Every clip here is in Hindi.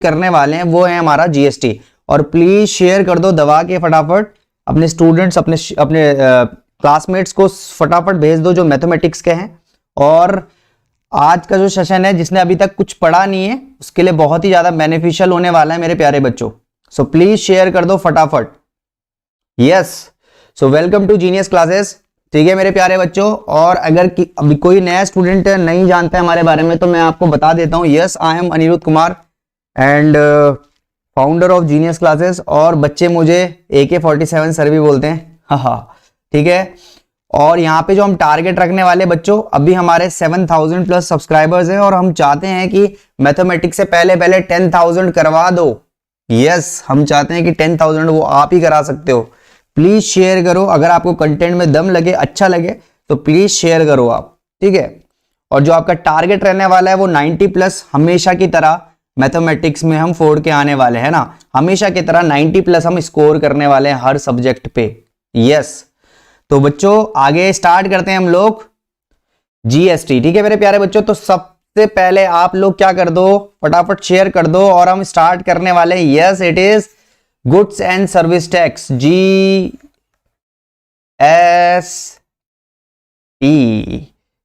करने वाले हैं वो है हमारा जीएसटी। और प्लीज शेयर कर दो दबा के फटाफट, अपने स्टूडेंट्स अपने क्लासमेट्स को फटाफट भेज दो जो मैथमेटिक्स के हैं। और आज का जो सेशन है जिसने अभी तक कुछ पढ़ा नहीं है उसके लिए बहुत ही ज्यादा बेनिफिशियल होने वाला है मेरे प्यारे बच्चों। सो प्लीज शेयर कर दो फटाफट। Yes, so welcome to Genius Classes. ठीक है मेरे प्यारे बच्चों, और अगर अभी कोई नया स्टूडेंट नहीं जानता है हमारे बारे में तो मैं आपको बता देता हूँ। Yes, I am Anirudh Kumar and founder of Genius Classes, और बच्चे मुझे AK-47 सर भी बोलते हैं। हाँ, ठीक है। और यहाँ पे जो हम टारगेट रखने वाले बच्चों, अभी हमारे 7,000 प्लस सब्सक्राइबर्स हैं और हम चाहते हैं कि मैथमेटिक्स से पहले 10,000 करवा दो। यस, हम चाहते हैं कि 10,000 वो आप ही करा सकते हो। प्लीज शेयर करो, अगर आपको कंटेंट में दम लगे, अच्छा लगे तो प्लीज शेयर करो आप, ठीक है। और जो आपका टारगेट रहने वाला है वो 90 प्लस, हमेशा की तरह मैथमेटिक्स में हम फोड़ के आने वाले हैं ना, हमेशा की तरह 90 प्लस हम स्कोर करने वाले हैं हर सब्जेक्ट पे। यस, तो बच्चों आगे स्टार्ट करते हैं हम लोग जीएसटी। ठीक है मेरे प्यारे बच्चों, तो सबसे पहले आप लोग क्या कर दो, फटाफट शेयर कर दो और हम स्टार्ट करने वाले हैं। Yes, it is goods and service tax, GST।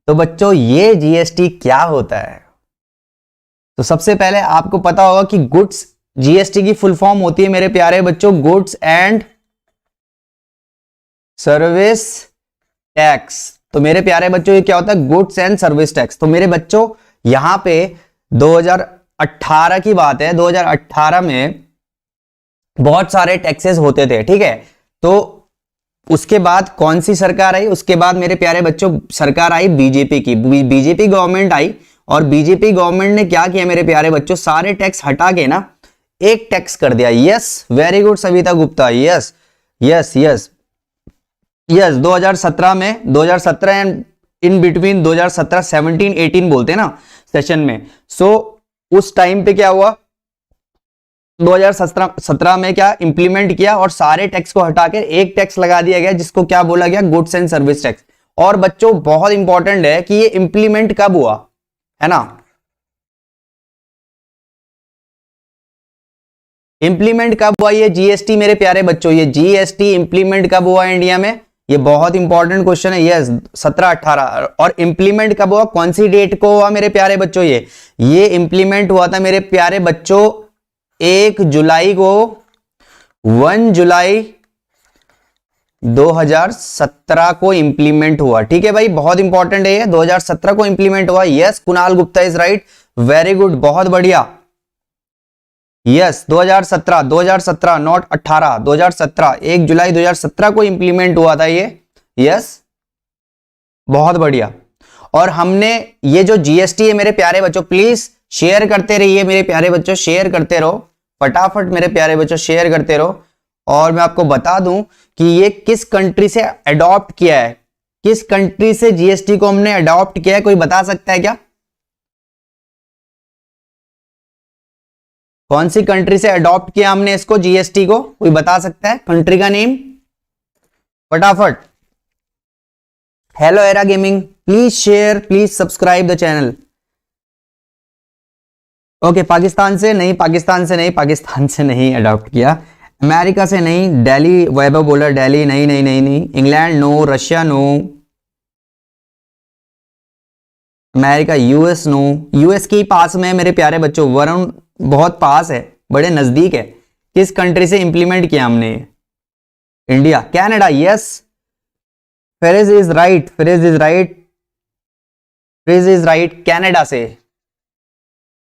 तो बच्चों ये जीएसटी क्या होता है? तो सबसे पहले आपको पता होगा कि गुड्स, जीएसटी की फुल फॉर्म होती है मेरे प्यारे बच्चों गुड्स एंड सर्विस टैक्स। तो मेरे प्यारे बच्चों ये क्या होता है? Goods and service tax. तो मेरे बच्चों यहां पे 2018 की बात है, 2018 में बहुत सारे टैक्सेस होते थे, ठीक है। तो उसके बाद कौन सी सरकार आई? उसके बाद मेरे प्यारे बच्चों सरकार आई बीजेपी की, बीजेपी गवर्नमेंट आई। और बीजेपी गवर्नमेंट ने क्या किया मेरे प्यारे बच्चों? सारे टैक्स हटा के ना एक टैक्स कर दिया। Yes, very good Savita Gupta. Yes yes yes yes 2017 में, 2017 एंड इन बिटवीन 2017, 17, 18 बोलते हैं ना सेशन में। सो उस टाइम पे क्या हुआ, 2017 में क्या इंप्लीमेंट किया और सारे टैक्स को हटा के एक टैक्स लगा दिया गया जिसको क्या बोला गया? Goods and service tax. और बच्चों बहुत इंपॉर्टेंट है कि ये इंप्लीमेंट कब हुआ, है ना? इंप्लीमेंट कब हुआ ये जीएसटी मेरे प्यारे बच्चों? ये जीएसटी इंप्लीमेंट कब हुआ इंडिया में? ये बहुत इंपॉर्टेंट क्वेश्चन है। यस, 17-18। और इंप्लीमेंट कब हुआ, कौन सी डेट को हुआ मेरे प्यारे बच्चों? ये इंप्लीमेंट हुआ था मेरे प्यारे बच्चों 1 जुलाई को, 1 जुलाई 2017 को इंप्लीमेंट हुआ। ठीक है भाई, बहुत इंपॉर्टेंट है ये, 2017 को इंप्लीमेंट हुआ। Yes, Kunal Gupta is right, very good, बहुत बढ़िया। यस, 2017 नॉट 18, 2017, 1 जुलाई 2017 को इंप्लीमेंट हुआ था ये। यस, बहुत बढ़िया। और हमने ये जो जीएसटी है मेरे प्यारे बच्चों, प्लीज शेयर करते रहिए मेरे प्यारे बच्चों, शेयर करते रहो फटाफट मेरे प्यारे बच्चों, शेयर करते रहो। और मैं आपको बता दूं कि ये किस कंट्री से अडॉप्ट किया है, किस कंट्री से जीएसटी को हमने अडॉप्ट किया है, कोई बता सकता है क्या? कौन सी कंट्री से अडॉप्ट किया हमने इसको, जीएसटी को? कोई बता सकता है कंट्री का नेम फटाफट? Hello era gaming, please share, please subscribe the channel. Okay, Pakistan से नहीं, पाकिस्तान से नहीं, पाकिस्तान से नहीं अडॉप्ट किया। अमेरिका से नहीं, दिल्ली, वैभव बोला दिल्ली, नहीं नहीं नहीं नहीं। England no, Russia no, America, US no. US के पास में मेरे प्यारे बच्चों, वरुण बहुत पास है, बड़े नजदीक है। किस कंट्री से इंप्लीमेंट किया हमने? India. Canada, yes, Faraz is right, Faraz is right, Faraz is right, Canada से।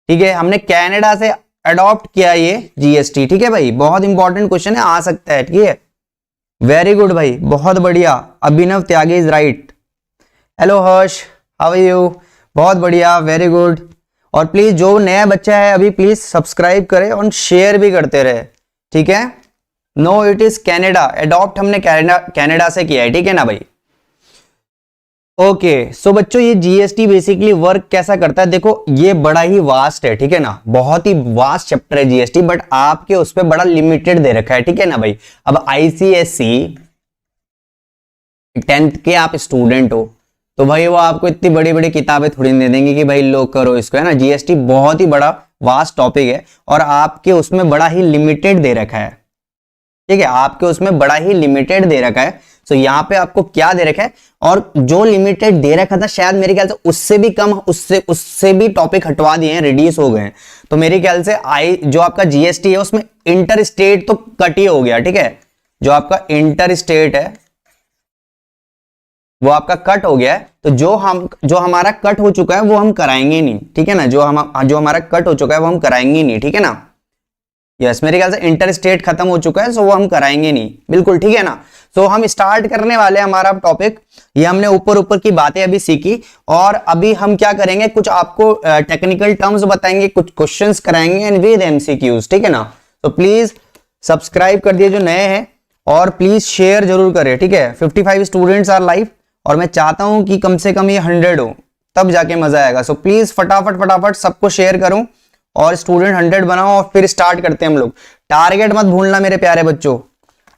ठीक है, हमने कनाडा से अडॉप्ट किया ये जीएसटी। ठीक है भाई, बहुत इंपॉर्टेंट क्वेश्चन है, आ सकता है। ठीक है, वेरी गुड भाई, बहुत बढ़िया। Abhinav Tyagi is right. Hello Harsh, how are you? बहुत बढ़िया, वेरी गुड। और प्लीज जो नया बच्चा है अभी प्लीज सब्सक्राइब करे और शेयर भी करते रहे, ठीक है। No, it is Canada, adopt हमने कनाडा से किया है, ठीक है ना भाई। ओके, सो बच्चों ये जीएसटी बेसिकली वर्क कैसा करता है? देखो ये बड़ा ही वास्ट है, ठीक है ना, बहुत ही वास्ट चैप्टर है जीएसटी, बट आपके उस पर बड़ा लिमिटेड दे रखा है, ठीक है ना भाई। अब आईसीएससी 10th के आप स्टूडेंट हो तो भाई वो आपको इतनी बड़ी बड़ी किताबें थोड़ी दे देंगे कि भाई लो करो इसको, है ना। जीएसटी बहुत ही बड़ा वास्ट टॉपिक है और आपके उसमें बड़ा ही लिमिटेड दे रखा है, ठीक है, आपके उसमें बड़ा ही लिमिटेड दे रखा है। तो यहाँ पे आपको क्या दे रखा है, और जो लिमिटेड दे रखा था शायद मेरे ख्याल से उससे भी कम, उससे भी टॉपिक हटवा दिए हैं, रिड्यूस हो गए हैं। तो मेरे ख्याल से जो आपका जीएसटी है उसमें इंटर स्टेट तो कट ही हो गया, ठीक है, जो आपका इंटर स्टेट है वो आपका कट हो गया है। तो जो हमारा कट हो चुका है वो हम कराएंगे नहीं, ठीक है ना, जो हमारा कट हो चुका है वो हम कराएंगे नहीं, ठीक है ना। यस, मेरे ख्याल से इंटर स्टेट खत्म हो चुका है, सो वो हम कराएंगे नहीं, बिल्कुल ठीक है ना। सो हम स्टार्ट करने वाले हैं हमारा टॉपिक। ये हमने ऊपर की बातें अभी सीखी और अभी हम क्या करेंगे, कुछ आपको टेक्निकल टर्म्स बताएंगे, कुछ क्वेश्चंस कराएंगे एंड विद एमसीक्यूज, ठीक है ना। तो प्लीज सब्सक्राइब कर दिए जो नए हैं और प्लीज शेयर जरूर करें, ठीक है। 55 स्टूडेंट्स आर लाइव और मैं चाहता हूं कि कम से कम ये 100 हो, तब जाके मजा आएगा। सो प्लीज फटाफट सबको शेयर करूं और स्टूडेंट 100 बनाओ और फिर स्टार्ट करते हैं हम लोग। टारगेट मत भूलना मेरे प्यारे बच्चों,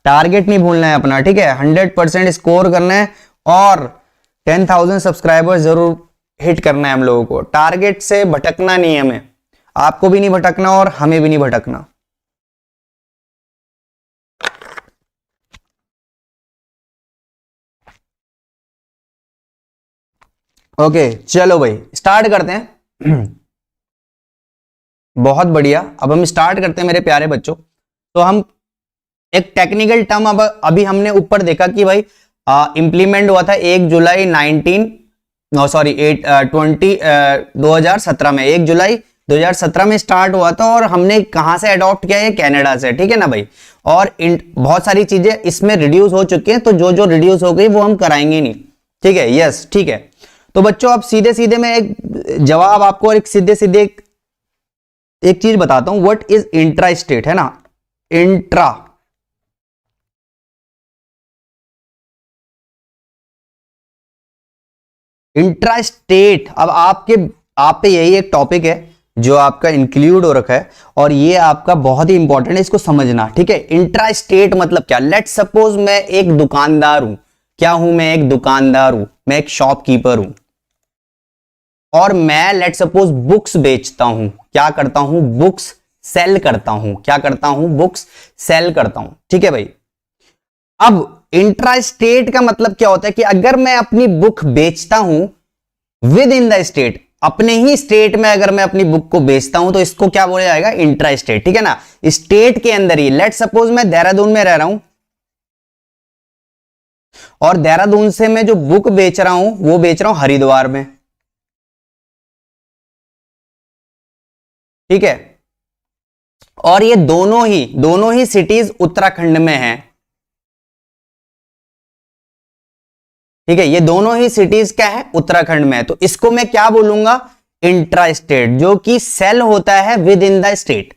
टारगेट नहीं भूलना है अपना, ठीक है। 100% स्कोर करना है और 10,000 सब्सक्राइबर्स जरूर हिट करना है हम लोगों को। टारगेट से भटकना नहीं है हमें, आपको भी नहीं भटकना और हमें भी नहीं भटकना। ओके चलो भाई स्टार्ट करते हैं। बहुत बढ़िया, अब हम स्टार्ट करते हैं मेरे प्यारे बच्चों। तो हम एक टेक्निकल टर्म अभी हमने ऊपर देखा कि भाई इंप्लीमेंट हुआ था 1 जुलाई 2017 में, 1 जुलाई 2017 में स्टार्ट हुआ था और हमने कहां से अडॉप्ट किया है, कनाडा से, ठीक है ना भाई। और बहुत सारी चीजें इसमें रिड्यूस हो चुकी हैं, तो जो रिड्यूस हो गई वो हम कराएंगे नहीं, ठीक है। यस ठीक है। तो बच्चों अब सीधे मैं एक जवाब आपको और एक सीधे एक चीज बताता हूं, व्हाट इज इंट्रा स्टेट, है ना, इंट्रा स्टेट। अब आप पे यही एक टॉपिक है जो आपका इंक्लूड हो रखा है और ये आपका बहुत ही इंपॉर्टेंट है, इसको समझना, ठीक है। इंट्रा स्टेट मतलब क्या, लेट सपोज मैं एक दुकानदार हूं, क्या हूं मैं, एक दुकानदार हूं, मैं एक शॉपकीपर हूं और मैं लेट सपोज बुक्स बेचता हूं, क्या करता हूं, बुक्स सेल करता हूं, क्या करता हूं, बुक्स सेल करता हूं, ठीक है भाई। अब इंट्रा स्टेट का मतलब क्या होता है कि अगर मैं अपनी बुक बेचता हूं विद इन द स्टेट, अपने ही स्टेट में अगर मैं अपनी बुक को बेचता हूं तो इसको क्या बोला जाएगा, इंट्रा स्टेट, ठीक है ना। स्टेट के अंदर ही, लेट सपोज मैं देहरादून में रह रहा हूं और देहरादून से मैं जो बुक बेच रहा हूं वो बेच रहा हूं हरिद्वार में, ठीक है। और ये दोनों ही सिटीज उत्तराखंड में हैं, ठीक है, ये दोनों ही सिटीज क्या है, उत्तराखंड में है। तो इसको मैं क्या बोलूंगा, इंट्रा स्टेट, जो कि सेल होता है विद इन द स्टेट,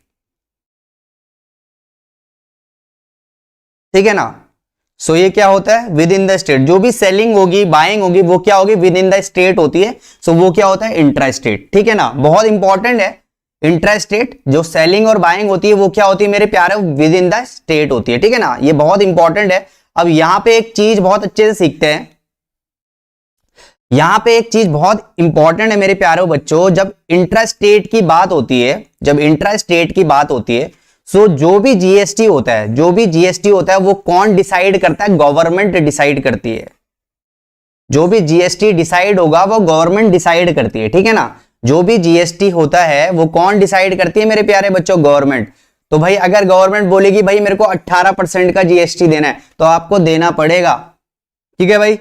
ठीक है ना। सो ये क्या होता है, विद इन द स्टेट, जो भी सेलिंग होगी बाइंग होगी वो क्या होगी, विद इन द स्टेट होती है। सो वो क्या होता है, इंट्रा स्टेट, ठीक है ना। बहुत इंपॉर्टेंट है इंट्रा स्टेट, जो सेलिंग और बाइंग होती है वो क्या होती है मेरे प्यारे, विद इन द स्टेट होती है, ठीक है ना। ये बहुत इंपॉर्टेंट है। अब यहां पे एक चीज बहुत अच्छे से सीखते हैं, यहां पे एक चीज बहुत इंपॉर्टेंट है मेरे प्यारे बच्चों, जब इंट्रा स्टेट की बात होती है, जब इंट्रा स्टेट की बात होती है, सो जो भी जीएसटी होता है वो कौन डिसाइड करता है, गवर्नमेंट डिसाइड करती है। जो भी जीएसटी डिसाइड होगा वो गवर्नमेंट डिसाइड करती है, ठीक है ना। जो भी जीएसटी होता है वो कौन डिसाइड करती है मेरे प्यारे बच्चों, गवर्नमेंट। तो भाई अगर गवर्नमेंट बोलेगी भाई मेरे को 18% का जीएसटी देना है तो आपको देना पड़ेगा, ठीक है भाई।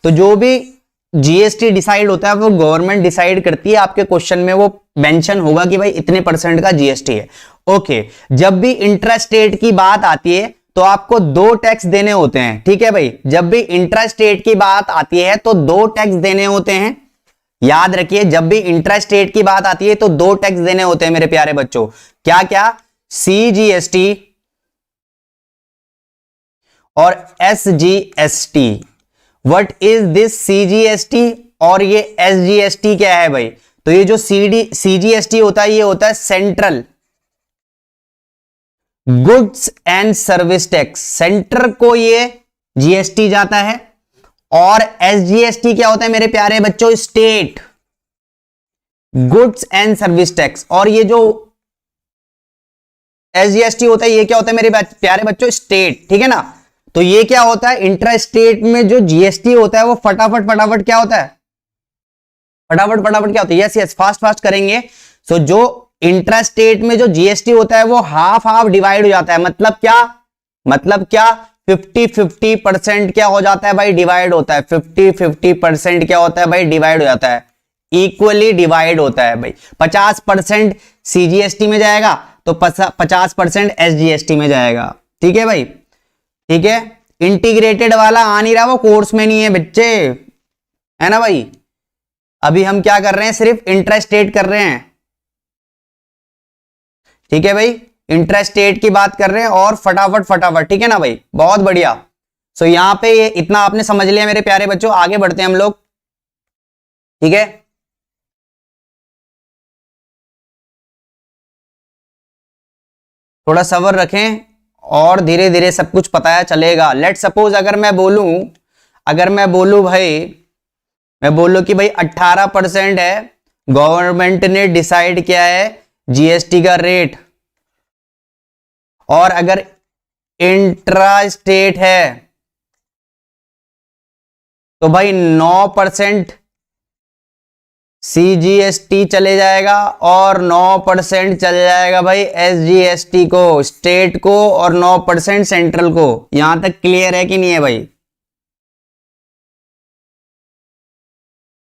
तो जो भी जीएसटी डिसाइड होता है वो गवर्नमेंट डिसाइड करती है, आपके क्वेश्चन में वो मेंशन होगा कि भाई इतने परसेंट का जीएसटी है। ओके, जब भी इंट्रा स्टेट की बात आती है तो आपको 2 टैक्स देने होते हैं, ठीक है भाई। जब भी इंट्रा स्टेट की बात आती है तो 2 टैक्स देने होते हैं, याद रखिए। जब भी इंट्रा स्टेट की बात आती है तो 2 टैक्स देने होते हैं मेरे प्यारे बच्चों, क्या क्या, सीजीएसटी और SGST. What is this CGST और ये एसजीएसटी क्या है भाई। तो ये जो सीजीएसटी होता है ये होता है central goods and service tax, centre को ये जीएसटी जाता है। और एसजीएसटी क्या होता है मेरे प्यारे बच्चों, state goods and service tax. और ये जो एसजीएसटी होता है ये क्या होता है मेरे प्यारे बच्चों? स्टेट, ठीक है ना। तो ये क्या होता है? इंट्रा स्टेट में जो जीएसटी होता है वो फटाफट फटाफट क्या होता है? फटाफट फटाफट क्या होता है? यस यस, फास्ट फास्ट करेंगे। सो जो इंट्रा स्टेट में जो जीएसटी होता है वो हाफ हाफ डिवाइड हो जाता है। मतलब क्या? मतलब क्या? 50-50% क्या हो जाता है भाई? डिवाइड होता है। 50-50% क्या होता है भाई? डिवाइड हो जाता है, इक्वली डिवाइड होता है भाई। 50% सीजीएसटी में जाएगा तो 50% एसजीएसटी में जाएगा। ठीक है भाई, ठीक है। इंटीग्रेटेड वाला आ नहीं रहा, वो कोर्स में नहीं है बच्चे, है ना भाई। अभी हम क्या कर रहे हैं? सिर्फ इंट्रा स्टेट कर रहे हैं, ठीक है भाई। इंट्रा स्टेट की बात कर रहे हैं और फटाफट फटाफट, ठीक है ना भाई, बहुत बढ़िया। सो यहां पे ये इतना आपने समझ लिया मेरे प्यारे बच्चों। आगे बढ़ते हैं हम लोग, ठीक है। थोड़ा सब्र रखें और धीरे धीरे सब कुछ पता चलेगा। लेट सपोज अगर मैं बोलूं भाई, मैं बोलूं कि भाई 18% है, गवर्नमेंट ने डिसाइड किया है जीएसटी का रेट, और अगर इंट्रा स्टेट है तो भाई 9% सीजीएसटी चले जाएगा और 9% चल जाएगा भाई एसजीएसटी को, स्टेट को, और 9% सेंट्रल को। यहां तक क्लियर है कि नहीं है भाई?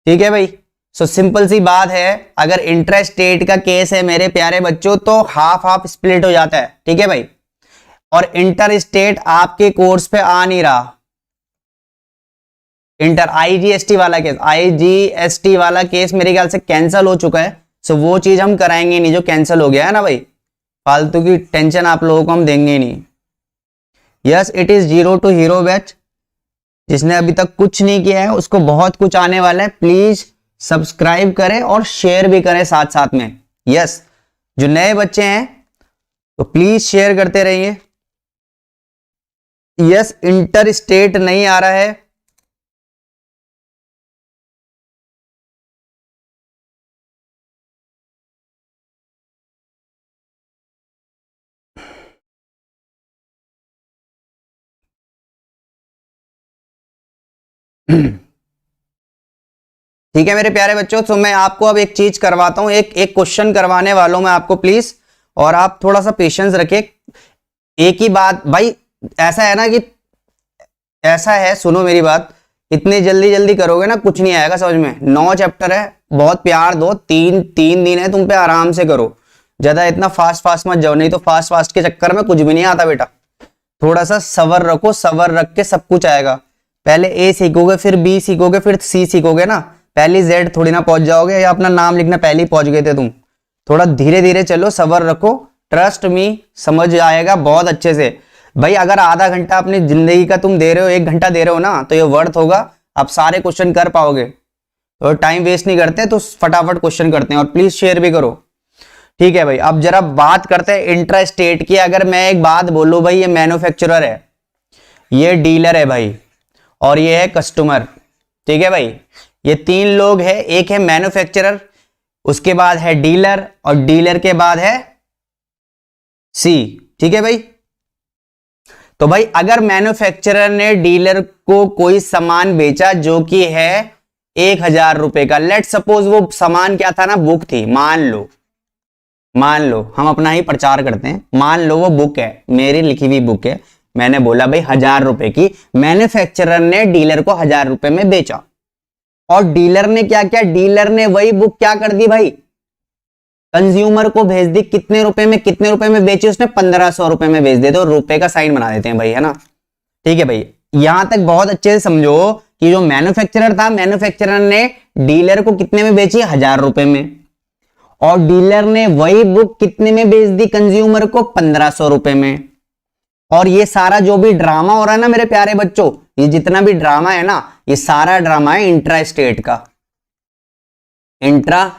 ठीक है भाई। सो सिंपल सी बात है, अगर इंट्रा स्टेट का केस है मेरे प्यारे बच्चों तो हाफ हाफ स्प्लिट हो जाता है, ठीक है भाई। और इंटर स्टेट आपके कोर्स पे आ नहीं रहा। इंटर आईजीएसटी वाला केस मेरे ख्याल से कैंसिल हो चुका है। सो वो चीज हम कराएंगे नहीं जो कैंसिल हो गया है ना भाई। फालतू की टेंशन आप लोगों को हम देंगे नहीं। Yes, it is 0 to hero batch. जिसने अभी तक कुछ नहीं किया है उसको बहुत कुछ आने वाला है। प्लीज सब्सक्राइब करें और शेयर भी करें साथ साथ में। यस, जो नए बच्चे हैं तो प्लीज शेयर करते रहिए। यस, इंटर स्टेट नहीं आ रहा है। ठीक है मेरे प्यारे बच्चों, तो मैं आपको अब एक चीज करवाता हूं, एक क्वेश्चन करवाने वालों मैं आपको, प्लीज। और आप थोड़ा सा पेशेंस रखिए। एक ही बात भाई, ऐसा है ना कि ऐसा है, सुनो मेरी बात, इतनी जल्दी जल्दी करोगे ना कुछ नहीं आएगा समझ में। 9 चैप्टर है, बहुत प्यार दो, तीन दिन है तुम पे, आराम से करो। ज्यादा इतना फास्ट फास्ट मत जाओ, नहीं तो फास्ट फास्ट के चक्कर में कुछ भी नहीं आता बेटा। थोड़ा सा सबर रखो, सबर रख के सब कुछ आएगा। पहले ए सीखोगे, फिर बी सीखोगे, फिर सी सीखोगे ना। पहली जेड थोड़ी ना पहुंच जाओगे, या अपना नाम लिखना पहले ही पहुंच गए थे तुम। थोड़ा धीरे धीरे चलो, सबर रखो, ट्रस्ट मी, समझ आएगा बहुत अच्छे से भाई। अगर आधा घंटा अपनी जिंदगी का तुम दे रहे हो, 1 घंटा दे रहे हो ना, तो ये वर्थ होगा। आप सारे क्वेश्चन कर पाओगे। तो टाइम वेस्ट नहीं करते, तो फटाफट क्वेश्चन करते हैं। और प्लीज शेयर भी करो, ठीक है भाई। अब जरा बात करते हैं इंट्रा स्टेट की। अगर मैं एक बात बोलूं भाई, ये मैन्युफैक्चरर है, ये डीलर है भाई, और ये है कस्टमर, ठीक है भाई। ये 3 लोग हैं, एक है मैन्युफैक्चरर, उसके बाद है डीलर, और डीलर के बाद है सी, ठीक है भाई। तो भाई अगर मैन्युफैक्चरर ने डीलर को कोई सामान बेचा जो कि है 1000 रुपए का, लेट सपोज वो सामान क्या था ना, बुक थी। मान लो हम अपना ही प्रचार करते हैं, मान लो वो बुक है, मेरी लिखी हुई बुक है। मैंने बोला भाई 1000 रुपए की, मैन्युफैक्चरर ने डीलर को 1000 रुपए में बेचा। और डीलर ने क्या किया? डीलर ने वही बुक क्या कर दी भाई, कंज्यूमर को भेज दी। कितने रुपए में बेची उसने? 1500 रुपए में बेच देते, और रुपए का साइन बना देते हैं भाई, है ना। ठीक है भाई, यहां तक बहुत अच्छे से समझो कि जो मैन्युफैक्चरर था, मैन्युफैक्चरर ने डीलर को कितने में बेची? 1000 रुपए में। और डीलर ने वही बुक कितने में बेच दी कंज्यूमर को? 1500 रुपए में। और ये सारा जो भी ड्रामा हो रहा है ना मेरे प्यारे बच्चों, ये जितना भी ड्रामा है ना, ये सारा ड्रामा है इंट्रा स्टेट का। इंट्रा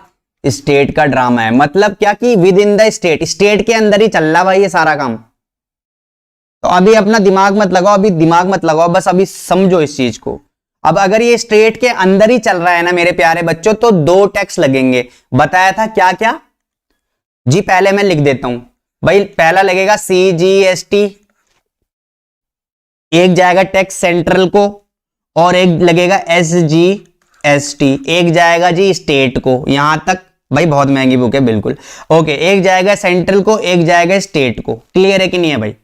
स्टेट का ड्रामा है। मतलब क्या कि विद इन द स्टेट के अंदर ही चल रहा भाई ये सारा काम। तो अभी अपना दिमाग मत लगाओ, बस अभी समझो इस चीज को। अब अगर ये स्टेट के अंदर ही चल रहा है ना मेरे प्यारे बच्चों, तो 2 टैक्स लगेंगे। बताया था क्या क्या जी, पहले मैं लिख देता हूं भाई। पहला लगेगा CGST, एक जाएगा टैक्स सेंट्रल को, और एक लगेगा SGST, एक जाएगा जी स्टेट को। यहां तक भाई बहुत महंगी बुक है बिल्कुल। ओके, एक जाएगा सेंट्रल को, एक जाएगा स्टेट को। क्लियर है कि नहीं है भाई?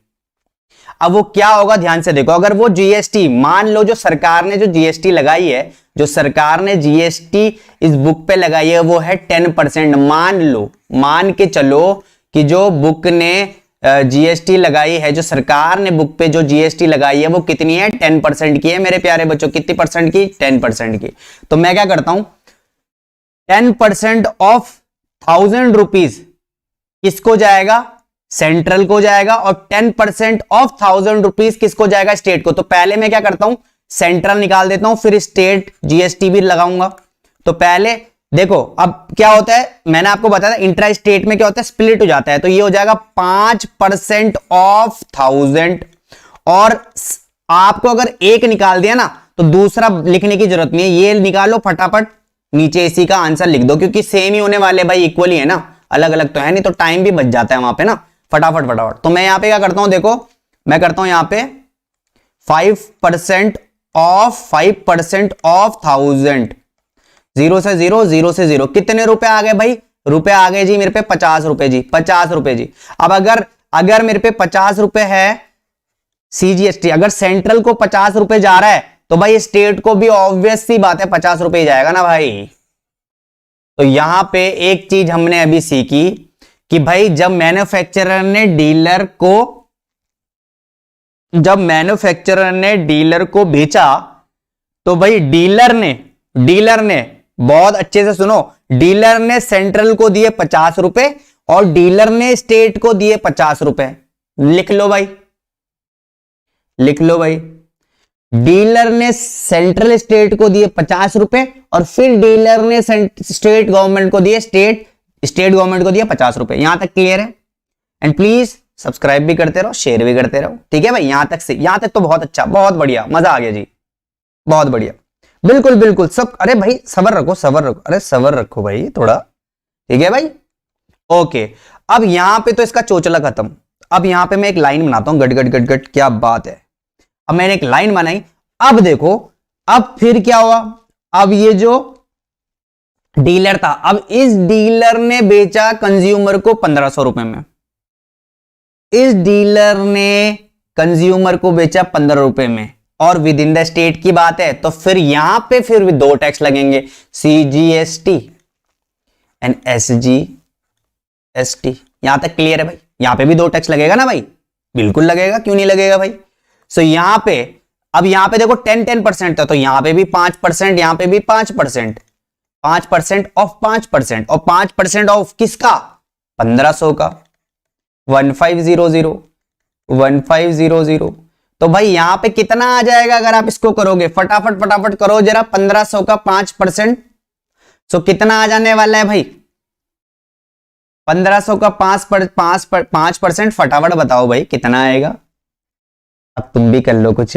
अब वो क्या होगा ध्यान से देखो, अगर वो जीएसटी, मान लो जो सरकार ने जो जीएसटी लगाई है, जो सरकार ने जीएसटी इस बुक पे लगाई है वो है 10%। मान लो, मान के चलो कि जो बुक ने जीएसटी लगाई है, जो सरकार ने बुक पे जो जीएसटी लगाई है वो कितनी है? 10% की है मेरे प्यारे बच्चों। कितनी परसेंट की? 10% की। तो मैं क्या करता हूं, 10% ऑफ 1000 रुपीज किसको जाएगा? सेंट्रल को जाएगा, और 10% ऑफ 1000 रुपीज किसको जाएगा? स्टेट को। तो पहले मैं क्या करता हूं, सेंट्रल निकाल देता हूं, फिर स्टेट जीएसटी भी लगाऊंगा। तो पहले देखो अब क्या होता है, मैंने आपको बताया था इंट्रा स्टेट में क्या होता है, स्प्लिट हो जाता है। तो ये हो जाएगा 5% ऑफ 1000, और आपको अगर एक निकाल दिया ना तो दूसरा लिखने की जरूरत नहीं है, ये निकालो फटाफट, नीचे इसी का आंसर लिख दो, क्योंकि सेम ही होने वाले भाई, इक्वल ही है ना, अलग अलग तो है नहीं, तो टाइम भी बच जाता है वहां पे ना। फटाफट फटाफट। तो मैं यहां पे क्या करता हूं, देखो मैं करता हूं यहां पे 5% ऑफ 1000, 0 से 0, 0 से 0, कितने रुपए आ गए भाई? रुपए आ गए जी मेरे पे 50 रुपए जी, 50 रुपए जी। अब अगर मेरे पे 50 रुपए है सीजीएसटी, अगर सेंट्रल को 50 रुपए जा रहा है तो भाई स्टेट को भी ऑब्वियस सी बात है 50 रुपए ही जाएगा ना भाई। तो यहां पे एक चीज हमने अभी सीखी कि भाई जब मैन्युफैक्चरर ने डीलर को बेचा, तो भाई डीलर ने बहुत अच्छे से सुनो, डीलर ने सेंट्रल को दिए 50 रुपए और डीलर ने स्टेट को दिए 50 रुपए। लिख लो भाई, लिख लो भाई। डीलर ने सेंट्रल स्टेट को दिए 50 रुपए, और फिर डीलर ने स्टेट गवर्नमेंट को दिए 50 रुपए। यहां तक क्लियर है? एंड प्लीज सब्सक्राइब भी करते रहो, शेयर भी करते रहो, ठीक है भाई? यहां तक तो बहुत अच्छा, बहुत बढ़िया, मजा आ गया जी, बहुत बढ़िया, बिल्कुल बिल्कुल सब। अरे भाई सबर रखो, अरे सबर रखो भाई थोड़ा, ठीक है भाई? ओके, अब यहां पे तो इसका चोचला खत्म। अब यहां पे मैं एक लाइन बनाता हूं, गट गट गट गट, क्या बात है। अब मैंने एक लाइन बनाई, अब देखो, अब फिर क्या हुआ, अब ये जो डीलर था, अब इस डीलर ने बेचा कंज्यूमर को 1500 रुपए में, इस डीलर ने कंज्यूमर को बेचा 15 रुपए में, और विद इन द स्टेट की बात है, तो फिर यहां पे फिर भी 2 टैक्स लगेंगे, सीजीएसटी एंड एसजीएसटी। यहां तक क्लियर है भाई? यहां पे भी 2 टैक्स लगेगा ना भाई? बिल्कुल लगेगा, क्यों नहीं लगेगा भाई? सो यहां पे, अब यहां पे देखो 10% था, तो यहां पे भी 5%, यहां पे भी 5%, 5% ऑफ 5%, और 5% ऑफ किसका? 1500 का, 1500। तो भाई यहां पे कितना आ जाएगा अगर आप इसको करोगे? फटाफट फटाफट करो जरा, 1500 का 5%, सो कितना आ जाने वाला है भाई? 1500 का 5%, फटाफट बताओ भाई कितना आएगा? अब तुम भी कर लो कुछ।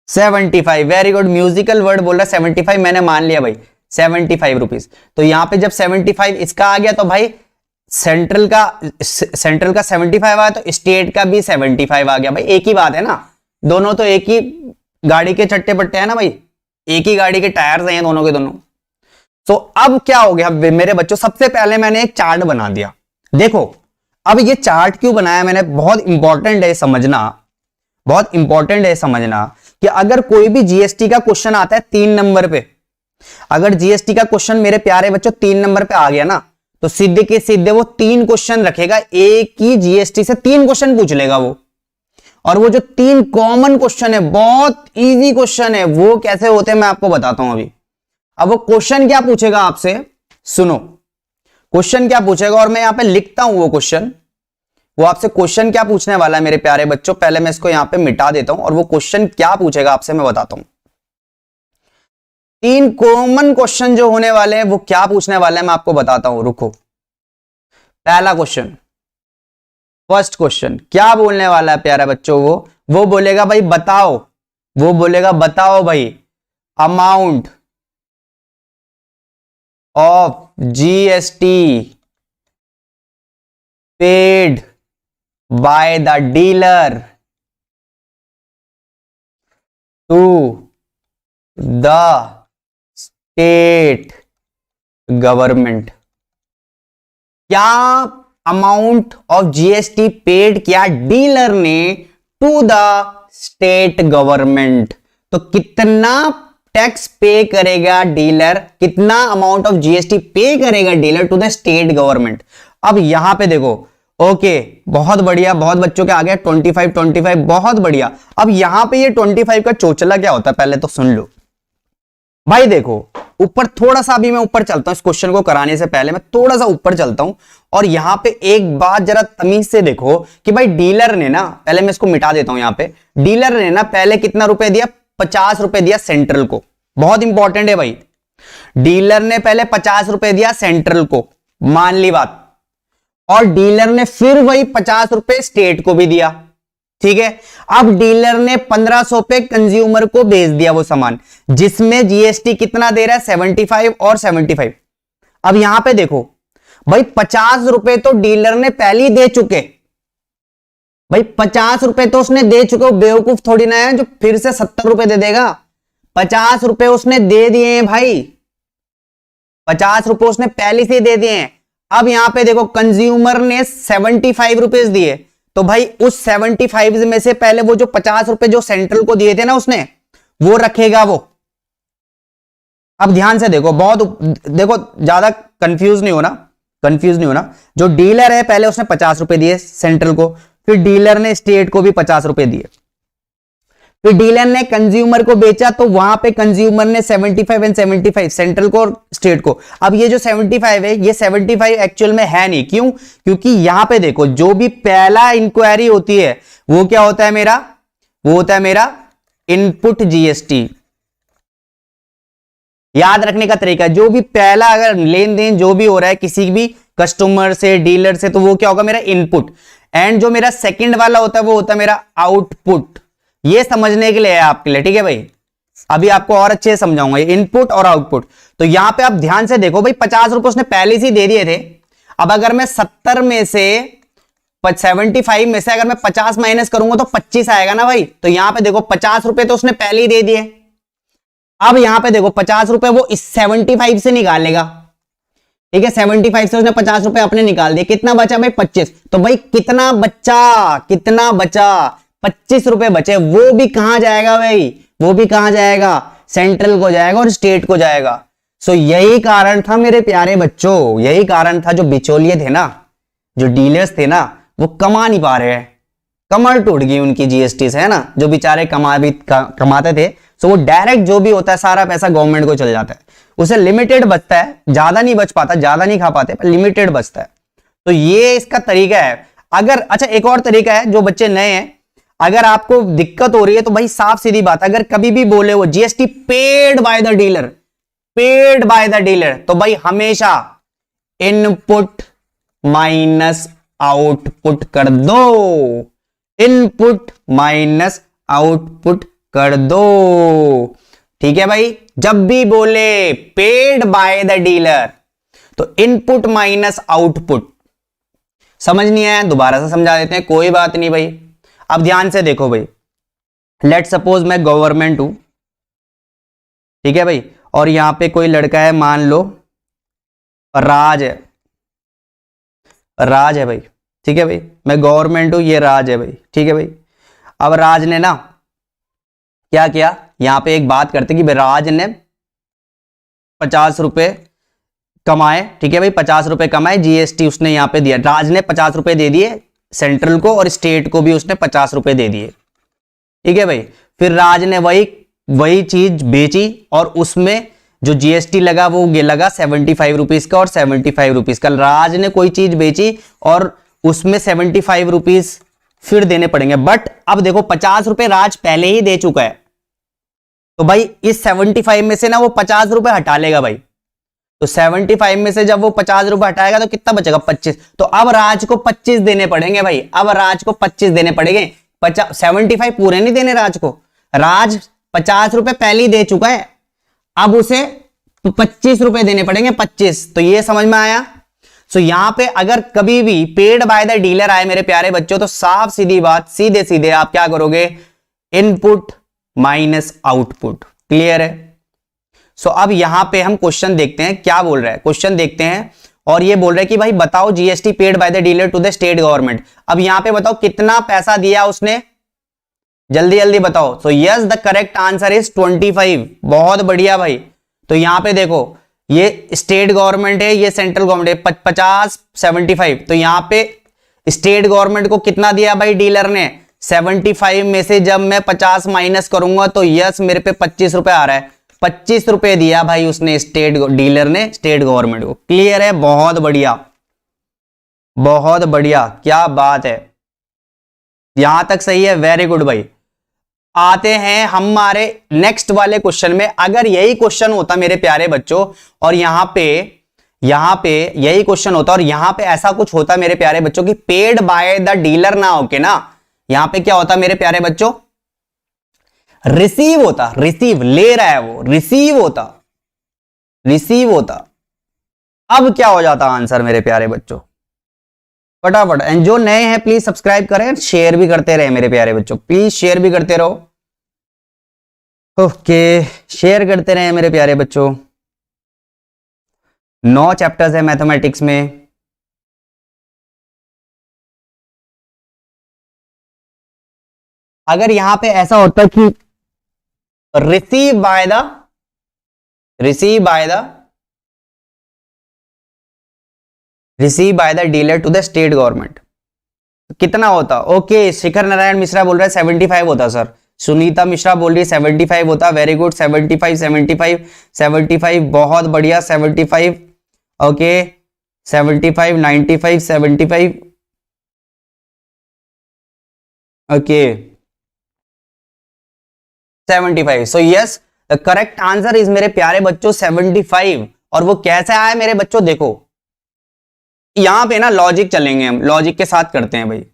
75, वेरी गुड, म्यूजिकल वर्ड बोल रहा है 75, मैंने मान लिया भाई 75 रुपीज। तो यहां पे जब 75 इसका आ गया, तो भाई सेंट्रल का 75 आया, तो स्टेट का भी 75 आ गया भाई। एक ही बात है ना, दोनों तो एक ही गाड़ी के चट्टे पट्टे हैं ना भाई, एक ही गाड़ी के टायर्स हैं दोनों के दोनों। तो अब क्या हो गया मेरे बच्चों, सबसे पहले मैंने एक चार्ट बना दिया। देखो अब ये चार्ट क्यों बनाया मैंने, बहुत इंपॉर्टेंट है समझना, बहुत इंपॉर्टेंट है समझना कि अगर कोई भी जीएसटी का क्वेश्चन आता है 3 नंबर पे, अगर जीएसटी का क्वेश्चन मेरे प्यारे बच्चों 3 नंबर पे आ गया ना, तो सीधे के सीधे वो 3 क्वेश्चन रखेगा, एक ही जीएसटी से 3 क्वेश्चन पूछ लेगा वो। और वो जो 3 कॉमन क्वेश्चन है, बहुत इजी क्वेश्चन है, वो कैसे होते हैं मैं आपको बताता हूं अभी। अब वो क्वेश्चन क्या पूछेगा आपसे, सुनो क्वेश्चन क्या पूछेगा, और मैं यहां पे लिखता हूं वो क्वेश्चन। वो आपसे क्वेश्चन क्या पूछने वाला है मेरे प्यारे बच्चों, पहले मैं इसको यहां पे मिटा देता हूं, और वो क्वेश्चन क्या पूछेगा आपसे मैं बताता हूं। 3 कॉमन क्वेश्चन जो होने वाले हैं वो क्या पूछने वाले हैं मैं आपको बताता हूं, रुको। पहला क्वेश्चन, फर्स्ट क्वेश्चन क्या बोलने वाला है प्यारे बच्चों, वो बोलेगा भाई बताओ वो बोलेगा बताओ भाई amount of GST paid by the dealer to the state government. क्या अमाउंट ऑफ जीएसटी पेड किया डीलर ने टू द स्टेट गवर्नमेंट, तो कितना टैक्स पे करेगा डीलर, कितना अमाउंट ऑफ जीएसटी पे करेगा dealer to the state government. अब यहां पे देखो, ओके बहुत बढ़िया, बहुत बच्चों के आ गया 25 25, बहुत बढ़िया। अब यहां पे ये 25 का चोचला क्या होता है पहले तो सुन लो भाई। देखो ऊपर थोड़ा सा, अभी मैं ऊपर चलता हूं, इस क्वेश्चन को कराने से पहले मैं थोड़ा सा ऊपर चलता हूं और यहां पे एक बात जरा तमीज से देखो कि भाई डीलर ने ना, पहले मैं इसको मिटा देता हूं, यहां पे डीलर ने ना पहले कितना रुपए दिया, 50 रुपए दिया सेंट्रल को। बहुत इंपॉर्टेंट है भाई, डीलर ने पहले 50 रुपए दिया सेंट्रल को, मान ली बात, और डीलर ने फिर वही 50 रुपए स्टेट को भी दिया, ठीक है। अब डीलर ने 1500 पे कंज्यूमर को भेज दिया वो सामान, जिसमें जीएसटी कितना दे रहा है 75 और 75। अब यहां पे देखो भाई 50 रुपए तो डीलर ने पहले ही दे चुके भाई, 50 रुपए तो उसने दे चुके, वो बेवकूफ थोड़ी ना है जो फिर से 70 रुपए दे देगा। 50 रुपए उसने दे दिए हैं भाई, 50 रुपए उसने पहले से दे दिए हैं। अब यहां पे देखो कंज्यूमर ने 75 रुपीज दिए, तो भाई उस 75 में से पहले वो जो 50 रुपए जो सेंट्रल को दिए थे ना उसने, वो रखेगा वो। अब ध्यान से देखो, बहुत देखो, ज्यादा कंफ्यूज नहीं होना, कंफ्यूज नहीं होना। जो डीलर है पहले उसने 50 रुपए दिए सेंट्रल को, फिर डीलर ने स्टेट को भी 50 रुपए दिए, फिर डीलर ने कंज्यूमर को बेचा, तो वहां पे कंज्यूमर ने 75 एंड 75 सेंट्रल को और स्टेट को। अब ये जो 75 है, ये 75 एक्चुअल में है नहीं, क्यों? क्योंकि यहां पे देखो जो भी पहला इंक्वायरी होती है वो क्या होता है मेरा, वो होता है मेरा इनपुट जीएसटी। याद रखने का तरीका, जो भी पहला अगर लेन देन जो भी हो रहा है किसी भी कस्टमर से डीलर से, तो वो क्या होगा मेरा इनपुट, एंड जो मेरा सेकंड वाला होता है वो होता है मेरा आउटपुट। ये समझने के लिए है आपके लिए, ठीक है भाई। अभी आपको और अच्छे से समझाऊंगा इनपुट और आउटपुट। तो यहां पे आप ध्यान से देखो भाई, 50 रुपए उसने पहले से दे दिए थे। अब अगर मैं 70 में से 75 में से अगर मैं 50 माइनस करूंगा तो 25 आएगा ना भाई। तो यहां पे देखो 50 रुपए तो उसने पहले ही दे दिए। अब यहां पे देखो 50 रुपए वो इस 75 से निकालेगा, ठीक है। 75 से उसने 50 रुपए अपने निकाल दिए, कितना बचा भाई 25। तो भाई कितना बचा, कितना बचा, 25 रुपए बचे। वो भी कहां जाएगा भाई, वो भी कहां जाएगा, सेंट्रल को जाएगा और स्टेट को जाएगा। सो यही कारण था मेरे प्यारे बच्चों, यही कारण था जो बिचौलिए थे ना, जो डीलर्स थे ना, वो कमा नहीं पा रहे हैं, कमर टूट गई उनकी जीएसटी से, है ना। जो बेचारे कमाते थे, सो वो डायरेक्ट जो भी होता है सारा पैसा गवर्नमेंट को चल जाता है, उसे लिमिटेड बचता है, ज्यादा नहीं बच पाता, ज्यादा नहीं खा पाते, पर लिमिटेड बचता है। तो ये इसका तरीका है। अगर अच्छा एक और तरीका है, जो बच्चे नए हैं, अगर आपको दिक्कत हो रही है तो भाई साफ सीधी बात, अगर कभी भी बोले वो GST paid by the dealer, paid by the dealer, तो भाई हमेशा इनपुट माइनस आउटपुट कर दो, इनपुट माइनस आउटपुट कर दो, ठीक है भाई। जब भी बोले पेड बाय द डीलर तो इनपुट माइनस आउटपुट। समझ नहीं आया, दोबारा से समझा देते हैं, कोई बात नहीं भाई। अब ध्यान से देखो भाई, लेट सपोज मैं गवर्नमेंट हूं, ठीक है भाई, और यहां पे कोई लड़का है, मान लो राज है, राज है भाई, ठीक है भाई, मैं गवर्नमेंट हूं, ये राज है भाई, ठीक है भाई। अब राज ने ना क्या किया, यहां पे एक बात करते कि भाई राज ने 50 रुपए कमाए, ठीक है भाई, 50 रुपए कमाए, जीएसटी उसने यहां पे दिया, राज ने 50 रुपए दे दिए सेंट्रल को और स्टेट को भी उसने 50 रुपए दे दिए, ठीक है भाई। फिर राज ने वही चीज बेची और उसमें जो जीएसटी लगा वो लगा 75 रुपीज का और 75 रुपीज का। राज ने कोई चीज बेची और उसमें 75 रुपीज फिर देने पड़ेंगे, बट अब देखो 50 रुपए राज पहले ही दे चुका है, तो भाई इस 75 में से ना वो 50 रुपए हटा लेगा भाई। तो 75 में से जब वो 50 रुपए हटाएगा तो कितना बचेगा 25। तो अब राज को 25 देने पड़ेंगे भाई, अब राज को 25 देने पड़ेंगे। 75 पूरे नहीं देने राज को, राज 50 रुपए पहले ही दे चुका है, अब उसे 25 रुपए देने पड़ेंगे, 25। तो ये समझ में आया। सो यहां पे अगर कभी भी पेड बाय द डीलर आए मेरे प्यारे बच्चों, तो साफ सीधी बात, सीधे सीधे आप क्या करोगे, इनपुट माइनस आउटपुट। क्लियर है। सो अब यहां पे हम क्वेश्चन देखते हैं क्या बोल रहा है, क्वेश्चन देखते हैं। और ये बोल रहा है कि भाई बताओ GST paid by the dealer to the state government. अब यहां पे बताओ कितना पैसा दिया उसने, जल्दी जल्दी बताओ। So yes the correct answer is 25। बहुत बढ़िया भाई। तो यहां पे देखो ये स्टेट गवर्नमेंट है, ये सेंट्रल गवर्नमेंट है, 50 75। तो यहां पे स्टेट गवर्नमेंट को कितना दिया भाई डीलर ने, 75 में से जब मैं 50 माइनस करूंगा तो यस मेरे पे 25 रुपए आ रहा है, 25 रुपए दिया भाई उसने स्टेट डीलर ने स्टेट गवर्नमेंट को। क्लियर है, बहुत बढ़िया बहुत बढ़िया, क्या बात है, यहां तक सही है, वेरी गुड भाई। आते हैं हमारे नेक्स्ट वाले क्वेश्चन में। अगर यही क्वेश्चन होता मेरे प्यारे बच्चों और यहां पे यही क्वेश्चन होता और यहां पे ऐसा कुछ होता मेरे प्यारे बच्चों कि पेड बाय द डीलर ना होके ना, यहां पे क्या होता मेरे प्यारे बच्चों, रिसीव होता, रिसीव ले रहा है वो, रिसीव होता। अब क्या हो जाता आंसर मेरे प्यारे बच्चों, फटाफट। एंड जो नए हैं प्लीज सब्सक्राइब करें, शेयर भी करते रहे मेरे प्यारे बच्चों, प्लीज शेयर भी करते रहो। ओके, शेयर करते रहे मेरे प्यारे बच्चों। 9 चैप्टर्स है मैथमेटिक्स में। अगर यहां पे ऐसा होता कि receive by the dealer to the state government, कितना होता। ओके, शिखर नारायण मिश्रा बोल रहा है 75 होता सर। सुनीता मिश्रा बोल रही है 75 होता, वेरी गुड, 75 बहुत बढ़िया, 75। Okay 75 95 75। Okay 75। So yes the correct answer is मेरे प्यारे बच्चों 75। और वो कैसे आया मेरे बच्चों, देखो यहां पे ना लॉजिक चलेंगे हम, लॉजिक के साथ करते हैं भाई,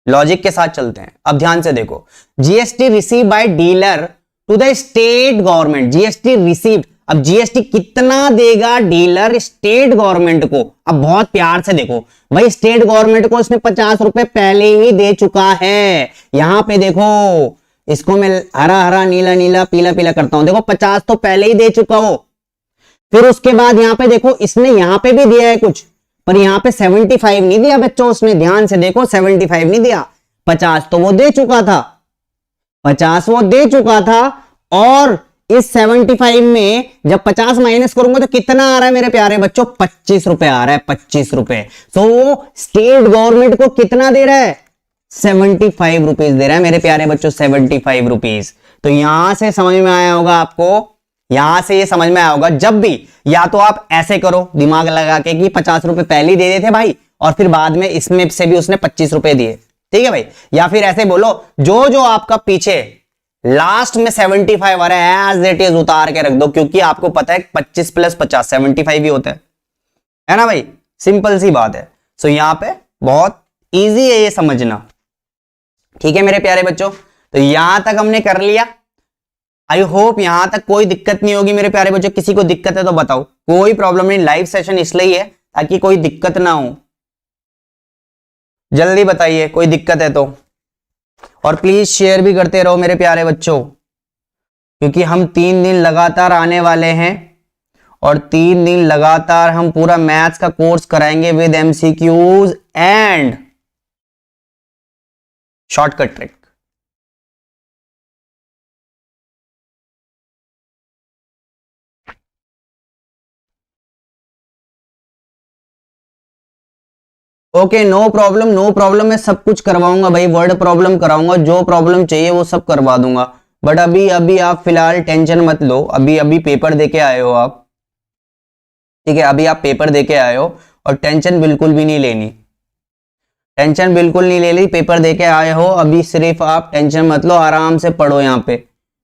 लॉजिक के साथ चलते हैं। अब ध्यान से देखो, GST receive by dealer to the state government, GST receive. अब जीएसटी कितना देगा डीलर स्टेट गवर्नमेंट को, अब बहुत प्यार से देखो भाई, स्टेट गवर्नमेंट को इसने 50 रुपए पहले ही दे चुका है। यहां पे देखो, इसको मैं हरा हरा नीला नीला पीला पीला करता हूं, देखो 50 तो पहले ही दे चुका हो। फिर उसके बाद यहां पे देखो, इसने यहां पे भी दिया है कुछ, पर यहां पे 75 नहीं दिया बच्चों उसने, ध्यान से देखो 75 नहीं दिया, 50 तो वो दे चुका था, 50 वो दे चुका था। और इस 75 में जब 50 माइनस करूंगा तो कितना आ रहा है मेरे प्यारे बच्चों, 25 रुपए आ रहा है, 25 रुपए। तो वो स्टेट गवर्नमेंट को कितना दे रहा है, 75 रुपीज दे रहा है मेरे प्यारे बच्चों, 75 रुपीज। तो यहां से समझ में आया होगा आपको, यहां से ये समझ में आया होगा, जब भी या तो आप ऐसे करो दिमाग लगा के कि 50 रुपए पहले ही दे देते भाई और फिर बाद में इसमें से भी उसने 25 रुपए दिए, ठीक है भाई। या फिर ऐसे बोलो, जो जो आपका पीछे लास्ट में 75 आ रहा है एज इट इज उतार के रख दो, क्योंकि आपको पता है 25 + 50 75 ही होता है ना भाई, सिंपल सी बात है। सो यहां पे बहुत इजी है ये समझना, ठीक है मेरे प्यारे बच्चों। तो यहां तक हमने कर लिया, आई होप यहां तक कोई दिक्कत नहीं होगी मेरे प्यारे बच्चों। किसी को दिक्कत है तो बताओ, कोई प्रॉब्लम नहीं, लाइव सेशन इसलिए है ताकि कोई दिक्कत ना हो, जल्दी बताइए कोई दिक्कत है तो। और प्लीज शेयर भी करते रहो मेरे प्यारे बच्चों, क्योंकि हम 3 दिन लगातार आने वाले हैं और 3 दिन लगातार हम पूरा मैथ्स का कोर्स कराएंगे with MCQs and shortcut trick. Okay no problem, no problem, मैं सब कुछ करवाऊंगा भाई, वर्ड प्रॉब्लम कराऊंगा, जो प्रॉब्लम चाहिए वो सब करवा दूंगा। बट अभी आप फिलहाल टेंशन मत लो, अभी पेपर देके आए हो आप, ठीक है, अभी आप पेपर देके आए हो और टेंशन बिल्कुल भी नहीं लेनी, टेंशन बिल्कुल नहीं ले ली, पेपर देके आए हो, अभी सिर्फ आप टेंशन मत लो, आराम से पढ़ो यहाँ पे,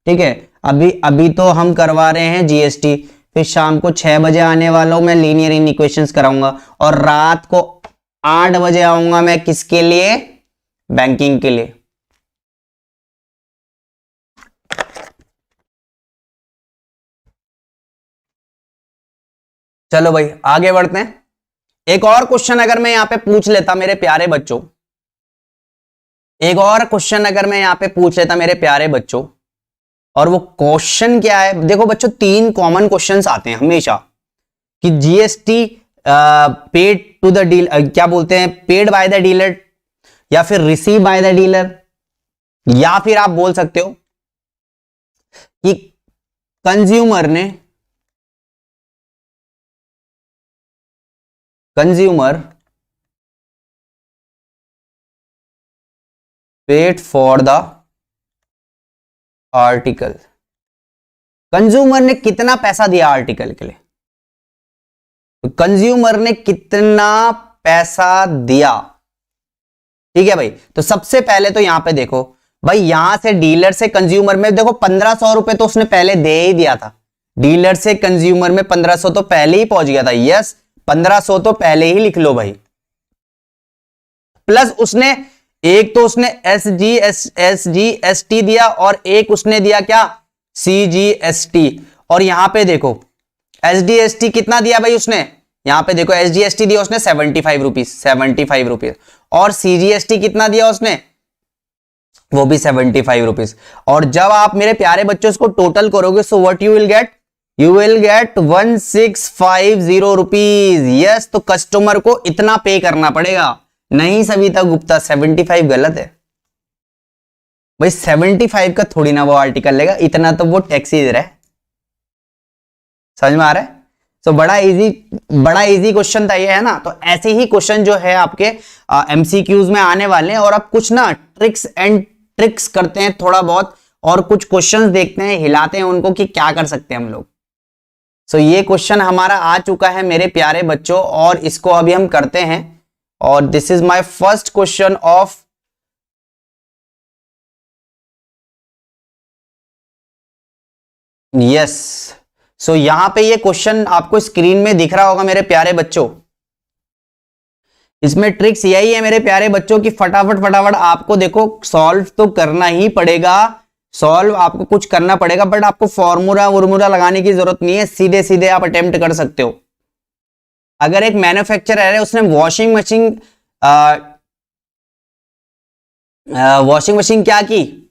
ठीक है। अभी तो हम करवा रहे हैं जीएसटी, फिर शाम को 6 बजे आने वाला हूं मैं, लीनियर इक्वेशंस कराऊंगा, और रात को 8 बजे आऊंगा मैं, किसके लिए, बैंकिंग के लिए। चलो भाई आगे बढ़ते हैं। एक और क्वेश्चन अगर मैं यहां पे पूछ लेता मेरे प्यारे बच्चों, एक और क्वेश्चन अगर मैं यहां पे पूछ लेता मेरे प्यारे बच्चों, और वो क्वेश्चन क्या है, देखो बच्चों 3 कॉमन क्वेश्चंस आते हैं हमेशा कि GST paid to the dealer, क्या बोलते हैं, पेड बाय द डीलर, या फिर रिसीव बाय द डीलर, या फिर आप बोल सकते हो कि consumer paid for the article. Consumer ने कितना पैसा दिया आर्टिकल के लिए, तो कंज्यूमर ने कितना पैसा दिया। ठीक है भाई, तो सबसे पहले तो यहां पे देखो भाई, यहां से डीलर से कंज्यूमर में देखो 1500 रुपए तो उसने पहले दे ही दिया था। डीलर से कंज्यूमर में 1500 तो पहले ही पहुंच गया था। यस, 1500 तो पहले ही लिख लो भाई। प्लस उसने एक तो उसने SGST दिया और एक उसने दिया क्या, CGST। और यहां पे देखो SGST कितना दिया भाई उसने, यहां पे देखो SGST दिया उसने 75 रुपीज, और CGST कितना दिया उसने, वो भी 75 रुपीज। और जब आप मेरे प्यारे बच्चों इसको टोटल करोगे, so what you will get, you will get 1650 rupees. Yes, तो कस्टमर को इतना पे करना पड़ेगा। नहीं सविता गुप्ता, 75 गलत है भाई, 75 का थोड़ी ना वो आर्टिकल लेगा, इतना तो वो टैक्स ही दे रहा है। समझ में आ रहा है? तो बड़ा इजी क्वेश्चन था ये, है ना। तो ऐसे ही क्वेश्चन जो है आपके एमसीक्यूज में आने वाले हैं, और अब कुछ ना ट्रिक्स करते हैं थोड़ा बहुत, और कुछ क्वेश्चंस देखते हैं, हिलाते हैं उनको कि क्या कर सकते हैं हम लोग। सो ये क्वेश्चन हमारा आ चुका है मेरे प्यारे बच्चों, और इसको अभी हम करते हैं। और this is my first question of yes. So यहां पे ये क्वेश्चन आपको स्क्रीन में दिख रहा होगा मेरे प्यारे बच्चों। इसमें ट्रिक्स यही है मेरे प्यारे बच्चों कि फटाफट आपको देखो सॉल्व तो करना ही पड़ेगा, सॉल्व आपको कुछ करना पड़ेगा, बट आपको फॉर्मूला लगाने की जरूरत नहीं है, सीधे सीधे आप अटेम्प्ट कर सकते हो। अगर एक मैन्युफैक्चरर है, उसने वॉशिंग मशीन क्या की,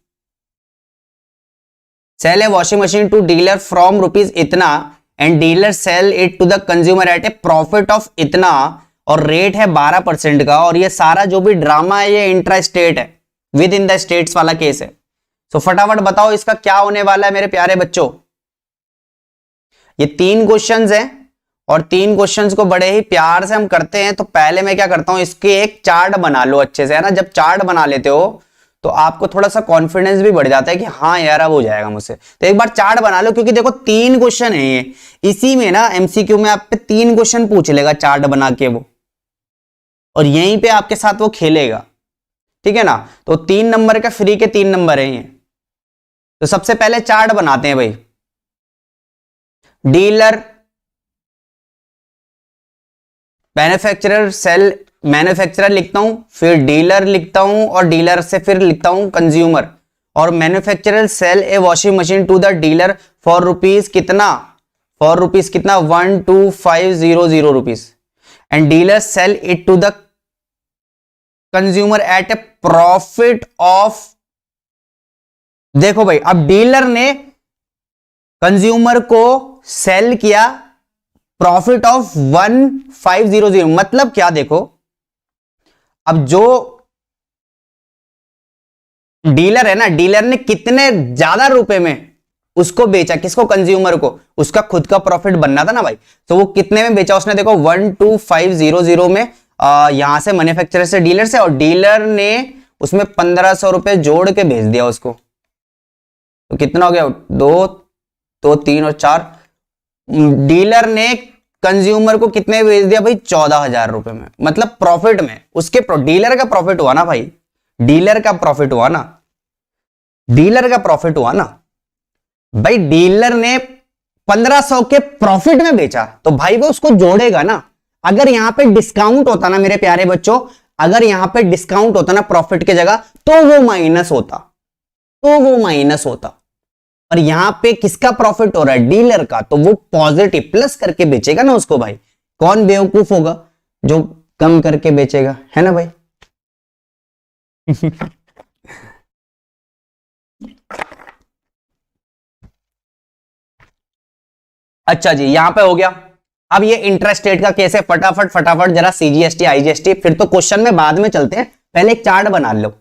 sell a washing machine to dealer from rupees इतना, and dealer sell it to the consumer at a profit of इतना, और रेट है 12% का। और ये सारा जो भी ड्रामा है ये इंट्रा स्टेट है, विद इन द स्टेट्स वाला केस है। तो फटाफट बताओ इसका क्या होने वाला है मेरे प्यारे बच्चों। ये 3 क्वेश्चंस हैं, और 3 क्वेश्चंस को बड़े ही प्यार से हम करते हैं। तो पहले मैं क्या करता हूं, इसके एक चार्ट बना लो अच्छे से, है ना। जब चार्ट बना लेते हो तो आपको थोड़ा सा कॉन्फिडेंस भी बढ़ जाता है कि हाँ यार अब हो जाएगा मुझसे। तो एक बार चार्ट बना लो, क्योंकि देखो 3 क्वेश्चन है ये, इसी में ना एमसीक्यू में आप पे 3 क्वेश्चन पूछ लेगा चार्ट बना के वो, और यहीं पे आपके साथ वो खेलेगा, ठीक है ना। तो 3 नंबर का फ्री के 3 नंबर है ये। तो सबसे पहले चार्ट बनाते हैं भाई। डीलर, मैन्युफैक्चरर, सेल, मैन्युफैक्चरर लिखता हूं, फिर डीलर लिखता हूं, और डीलर से फिर लिखता हूं कंज्यूमर। और manufacturer sell a washing machine to the dealer for rupees कितना, 1250 rupees, and dealer sell it to the consumer at a profit of. देखो भाई, अब डीलर ने कंज्यूमर को सेल किया प्रॉफिट ऑफ 1500, मतलब क्या, देखो अब जो डीलर है ना, डीलर ने कितने ज्यादा रुपए में उसको बेचा, किसको, कंज्यूमर को, उसका खुद का प्रॉफिट बनना था ना भाई। तो वो कितने में बेचा उसने, देखो 12500 में, यहां से मैन्युफैक्चरर से डीलर से, और डीलर ने उसमें 1500 रुपए जोड़ के भेज दिया उसको। तो कितना हो गया, 2 तो 3 और 4। डीलर ने कंज्यूमर को कितने भेज दिया भाई, 14,000 रुपए में, मतलब प्रॉफिट में, उसके डीलर का प्रॉफिट हुआ ना भाई, डीलर का प्रॉफिट हुआ ना, डीलर का प्रॉफिट हुआ ना भाई। डीलर ने 1500 के प्रॉफिट में बेचा, तो भाई वो उसको जोड़ेगा ना। अगर यहां पे डिस्काउंट होता ना मेरे प्यारे बच्चों, अगर यहां पे डिस्काउंट होता ना प्रॉफिट की जगह, तो वो माइनस होता, और यहां पे किसका प्रॉफिट हो रहा है, डीलर का, तो वो पॉजिटिव प्लस करके बेचेगा ना उसको भाई। कौन बेवकूफ होगा जो कम करके बेचेगा, है ना भाई। अच्छा जी, यहां पे हो गया। अब ये इंटरेस्ट रेट का केस है, फटाफट फटाफट जरा सीजीएसटी आईजीएसटी, फिर तो क्वेश्चन में बाद में चलते हैं, पहले एक चार्ट बना लो।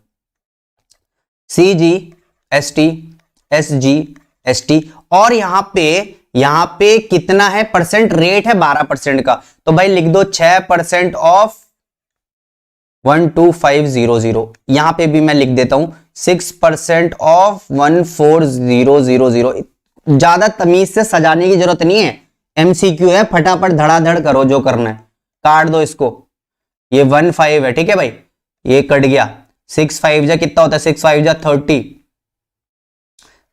सीजीएसटी, एसजीएसटी, और यहां पे कितना है परसेंट रेट है, 12% का, तो भाई लिख दो 6% ऑफ 12500। यहां पे भी मैं लिख देता हूं 6% ऑफ 14000। ज्यादा तमीज से सजाने की जरूरत नहीं है, एमसीक्यू है, फटाफट धड़ाधड़ करो जो करना है, काट दो इसको। ये 15 है, ठीक है भाई, ये कट गया। 6 5 जा कितना होता है, 6 5 जा 30,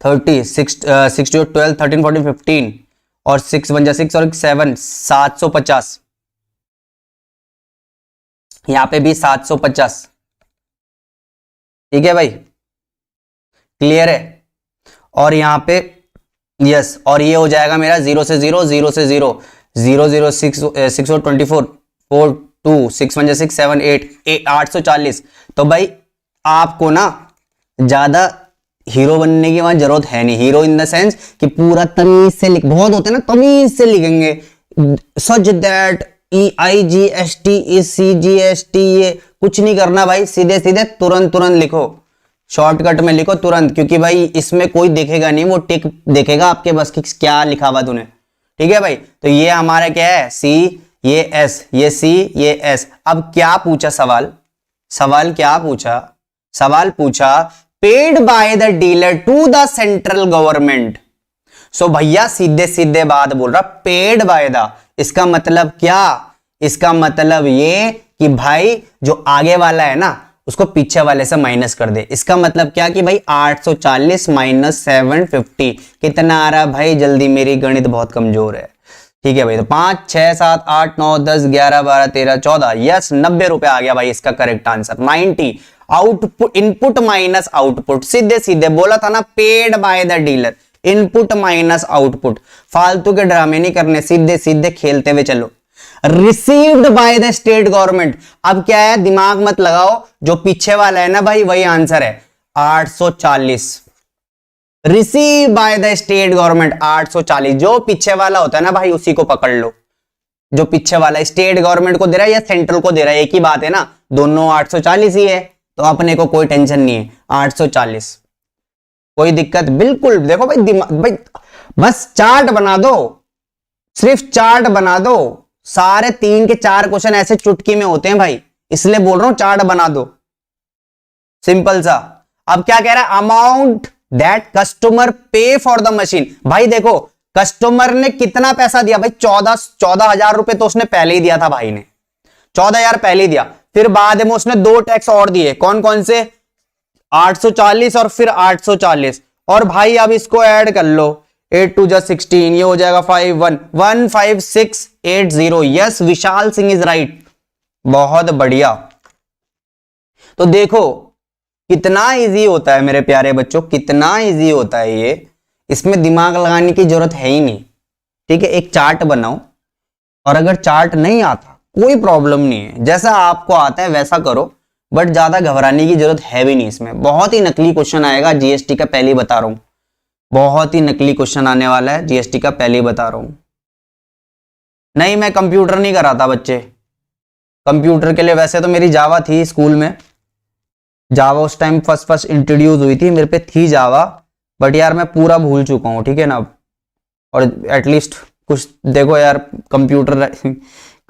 6 12 13 14 15, और 6 1 जा 6 और 7 750। यहां पे भी 750, ठीक है भाई, क्लियर है। और यहां पे यस, और ये हो जाएगा मेरा 0 से 0 0 से 0 0 0 6 6 और 24 4 2 6 1 6 7 8 840। तो भाई आपको ना ज्यादा हीरो बनने की वहां जरूरत है नहीं, हीरो इन द सेंस कि पूरा तमीज से लिख, बहुत होते हैं ना तमीज से लिखेंगे, such that EIGST is CGST, ये कुछ नहीं करना भाई, सीधे सीधे तुरंत तुरंत लिखो, शॉर्टकट में लिखो तुरंत, क्योंकि भाई इसमें कोई देखेगा नहीं, वो टिक देखेगा आपके बस कि क्या लिखा हुआ तूने, ठीक है भाई। तो ये हमारा क्या है, C, ये S, ये C, ये S। अब क्या पूछा सवाल, सवाल क्या पूछा, सवाल पूछा paid by the dealer to the central government. So भैया सीधे सीधे बात बोल रहा, पेड बाय द, इसका मतलब क्या, इसका मतलब ये कि भाई जो आगे वाला है ना उसको पीछे वाले से माइनस कर दे। इसका मतलब क्या कि भाई 840 माइनस 750 कितना आ रहा है भाई, जल्दी, मेरी गणित बहुत कमजोर है, ठीक है भाई। तो 5 6 7 8 9 10 11 12 13 14, यस 90 रुपए आ गया भाई इसका correct answer, 90। Output, input minus output, सीधे सीधे बोला था ना, paid by the dealer, input minus output, फालतू के ड्रामे नहीं करने, सीधे सीधे खेलते हुए चलो। Received by the state government, अब क्या है दिमाग मत लगाओ, जो पीछे वाला है ना भाई वही आंसर है, 840। Receive by the state government 840, जो पीछे वाला होता है ना भाई उसी को पकड़ लो, जो पीछे वाला स्टेट गवर्नमेंट को दे रहा है या सेंट्रल को दे रहा है, एक ही बात है ना, दोनों 840 ही है, तो अपने को कोई टेंशन नहीं है, 840, कोई दिक्कत बिल्कुल। देखो भाई दिमाग भाई, बस चार्ट बना दो, सिर्फ चार्ट बना दो, सारे 3 के 4 क्वेश्चन ऐसे चुटकी में होते हैं भाई, इसलिए बोल रहा हूं चार्ट बना दो, सिंपल सा। अब क्या कह रहा है, अमाउंट दैट कस्टमर पे फॉर द मशीन। भाई देखो कस्टमर ने कितना पैसा दिया भाई, 14,000 रुपए तो उसने पहले ही दिया था भाई ने, 14,000 पहले ही दिया, फिर बाद में उसने 2 टैक्स और दिए, कौन कौन से, 840 और फिर 840, और भाई अब इसको ऐड कर लो, 8 2 जा 16, ये हो जाएगा 15680। Yes Vishal Singh is right, बहुत बढ़िया। तो देखो कितना इजी होता है मेरे प्यारे बच्चों, कितना इजी होता है ये, इसमें दिमाग लगाने की जरूरत है ही नहीं, ठीक है। एक चार्ट बनाओ, और अगर चार्ट नहीं आता कोई प्रॉब्लम नहीं है, जैसा आपको आता है वैसा करो, बट ज्यादा घबराने की जरूरत है भी नहीं, इसमें बहुत ही नकली क्वेश्चन आएगा जीएसटी का, पहले ही बता रहा हूं, बहुत ही नकली क्वेश्चन आने वाला है जीएसटी का, पहले ही बता रहा हूं। नहीं मैं कंप्यूटर नहीं कराता बच्चे, कंप्यूटर के लिए वैसे तो मेरी जावा थी स्कूल में, जावा उस टाइम फर्स्ट इंट्रोड्यूस हुई थी, मेरे पे थी जावा, बट यार मैं पूरा भूल चुका हूँ, ठीक है ना। और एटलीस्ट कुछ देखो यार, कंप्यूटर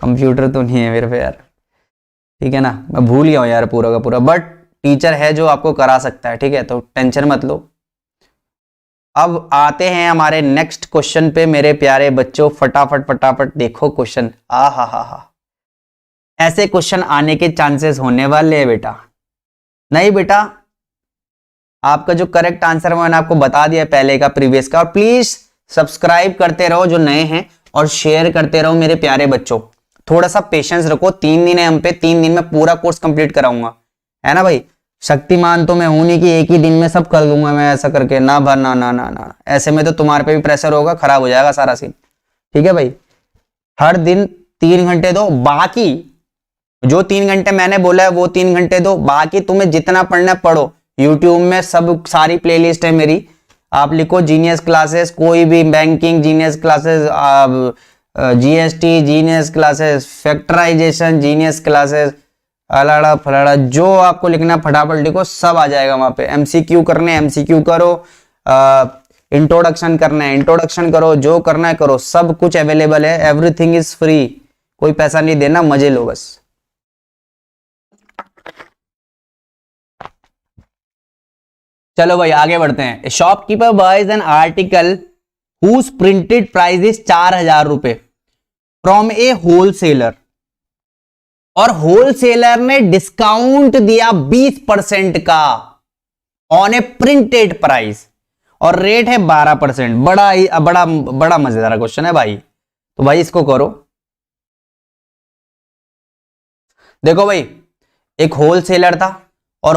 कंप्यूटर तो नहीं है मेरे पे यार, ठीक है ना, मैं भूल गया हूँ यार पूरा का पूरा, बट टीचर है जो आपको करा सकता है, ठीक है, तो टेंशन मत लो। अब आते हैं हमारे नेक्स्ट क्वेश्चन पे मेरे प्यारे बच्चों, फटाफट फटाफट देखो क्वेश्चन, आ हा, ऐसे क्वेश्चन आने के चांसेस होने वाले हैं बेटा। नहीं बेटा, आपका जो करेक्ट आंसर मैंने आपको बता दिया पहले का, प्रीवियस का, और प्लीज सब्सक्राइब करते रहो जो नए हैं, और शेयर करते रहो मेरे प्यारे बच्चों। थोड़ा सा पेशेंस रखो, 3 दिन है हम पे, 3 दिन में पूरा कोर्स कंप्लीट कराऊंगा, है ना भाई। शक्तिमान तो मैं हूं नहीं कि एक ही दिन में सब कर दूंगा मैं ऐसा करके, ना भर ना ना ना ना, ऐसे में तो तुम्हारे पे भी प्रेशर होगा, खराब हो जाएगा सारा सीन। ठीक है भाई, हर दिन 3 घंटे दो, बाकी जो 3 घंटे मैंने बोला है वो 3 घंटे दो, बाकी तुम्हें जितना पढ़ना है पढ़ो। यूट्यूब में सब सारी प्लेलिस्ट है मेरी, आप लिखो जीनियस क्लासेस, कोई भी banking genius classes, GST genius classes, factorisation genius classes, अलाड़ा फलाड़ा, जो आपको लिखना फटाफट लिखो, सब आ जाएगा वहां पे। एमसीक्यू करने एमसीक्यू करो, इंट्रोडक्शन करना है इंट्रोडक्शन करो, जो करना है करो, सब कुछ अवेलेबल है। एवरीथिंग इज फ्री, कोई पैसा नहीं देना, मजे लो बस। चलो भाई आगे बढ़ते हैं। Shopkeeper buys an article whose printed price is 4,000 रुपए फ्रॉम ए होलसेलर, और होलसेलर ने डिस्काउंट दिया 20% का ऑन ए प्रिंटेड प्राइस, और रेट है 12%। बड़ा मजेदार क्वेश्चन है भाई, तो भाई इसको करो। देखो भाई, एक होलसेलर था और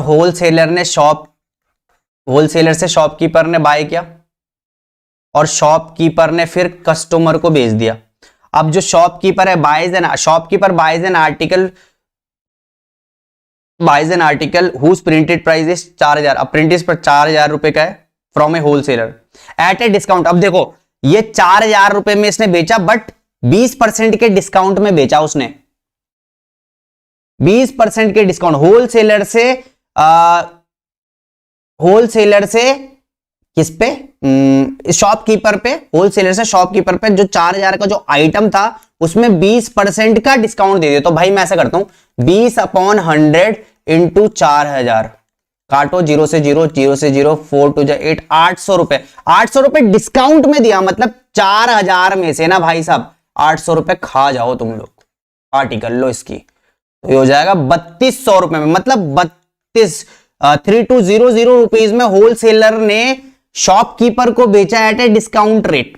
होलसेलर से शॉपकीपर ने बाय किया, और शॉपकीपर ने फिर कस्टमर को बेच दिया। अब जो शॉपकीपर है shopkeeper buys an article whose printed price is 4,000, अब प्रिंटेड पर 4,000 रुपए का है from a wholesaler at a discount. अब देखो ये 4,000 रुपए में इसने बेचा, बट 20% के डिस्काउंट में बेचा उसने, 20% के डिस्काउंट। होलसेलर से किस पे, शॉपकीपर पे, होलसेलर से शॉपकीपर पे जो 4,000 का जो आइटम था उसमें 20% का डिस्काउंट दे दिया। तो भाई मैं ऐसा करता हूं 20/100 इंटू 4,000, काटो 0 से 0, 0 से 0, 4 2 8, 800 रुपए, 800 रुपए डिस्काउंट में दिया, मतलब 4,000 में से ना भाई साहब 800 रुपए खा जाओ तुम लोग, आर्टिकल लो इसकी, तो ये हो जाएगा 3,200 रुपए में, मतलब 3200 रुपीज में होलसेलर ने शॉपकीपर को बेचा एट ए डिस्काउंट रेट।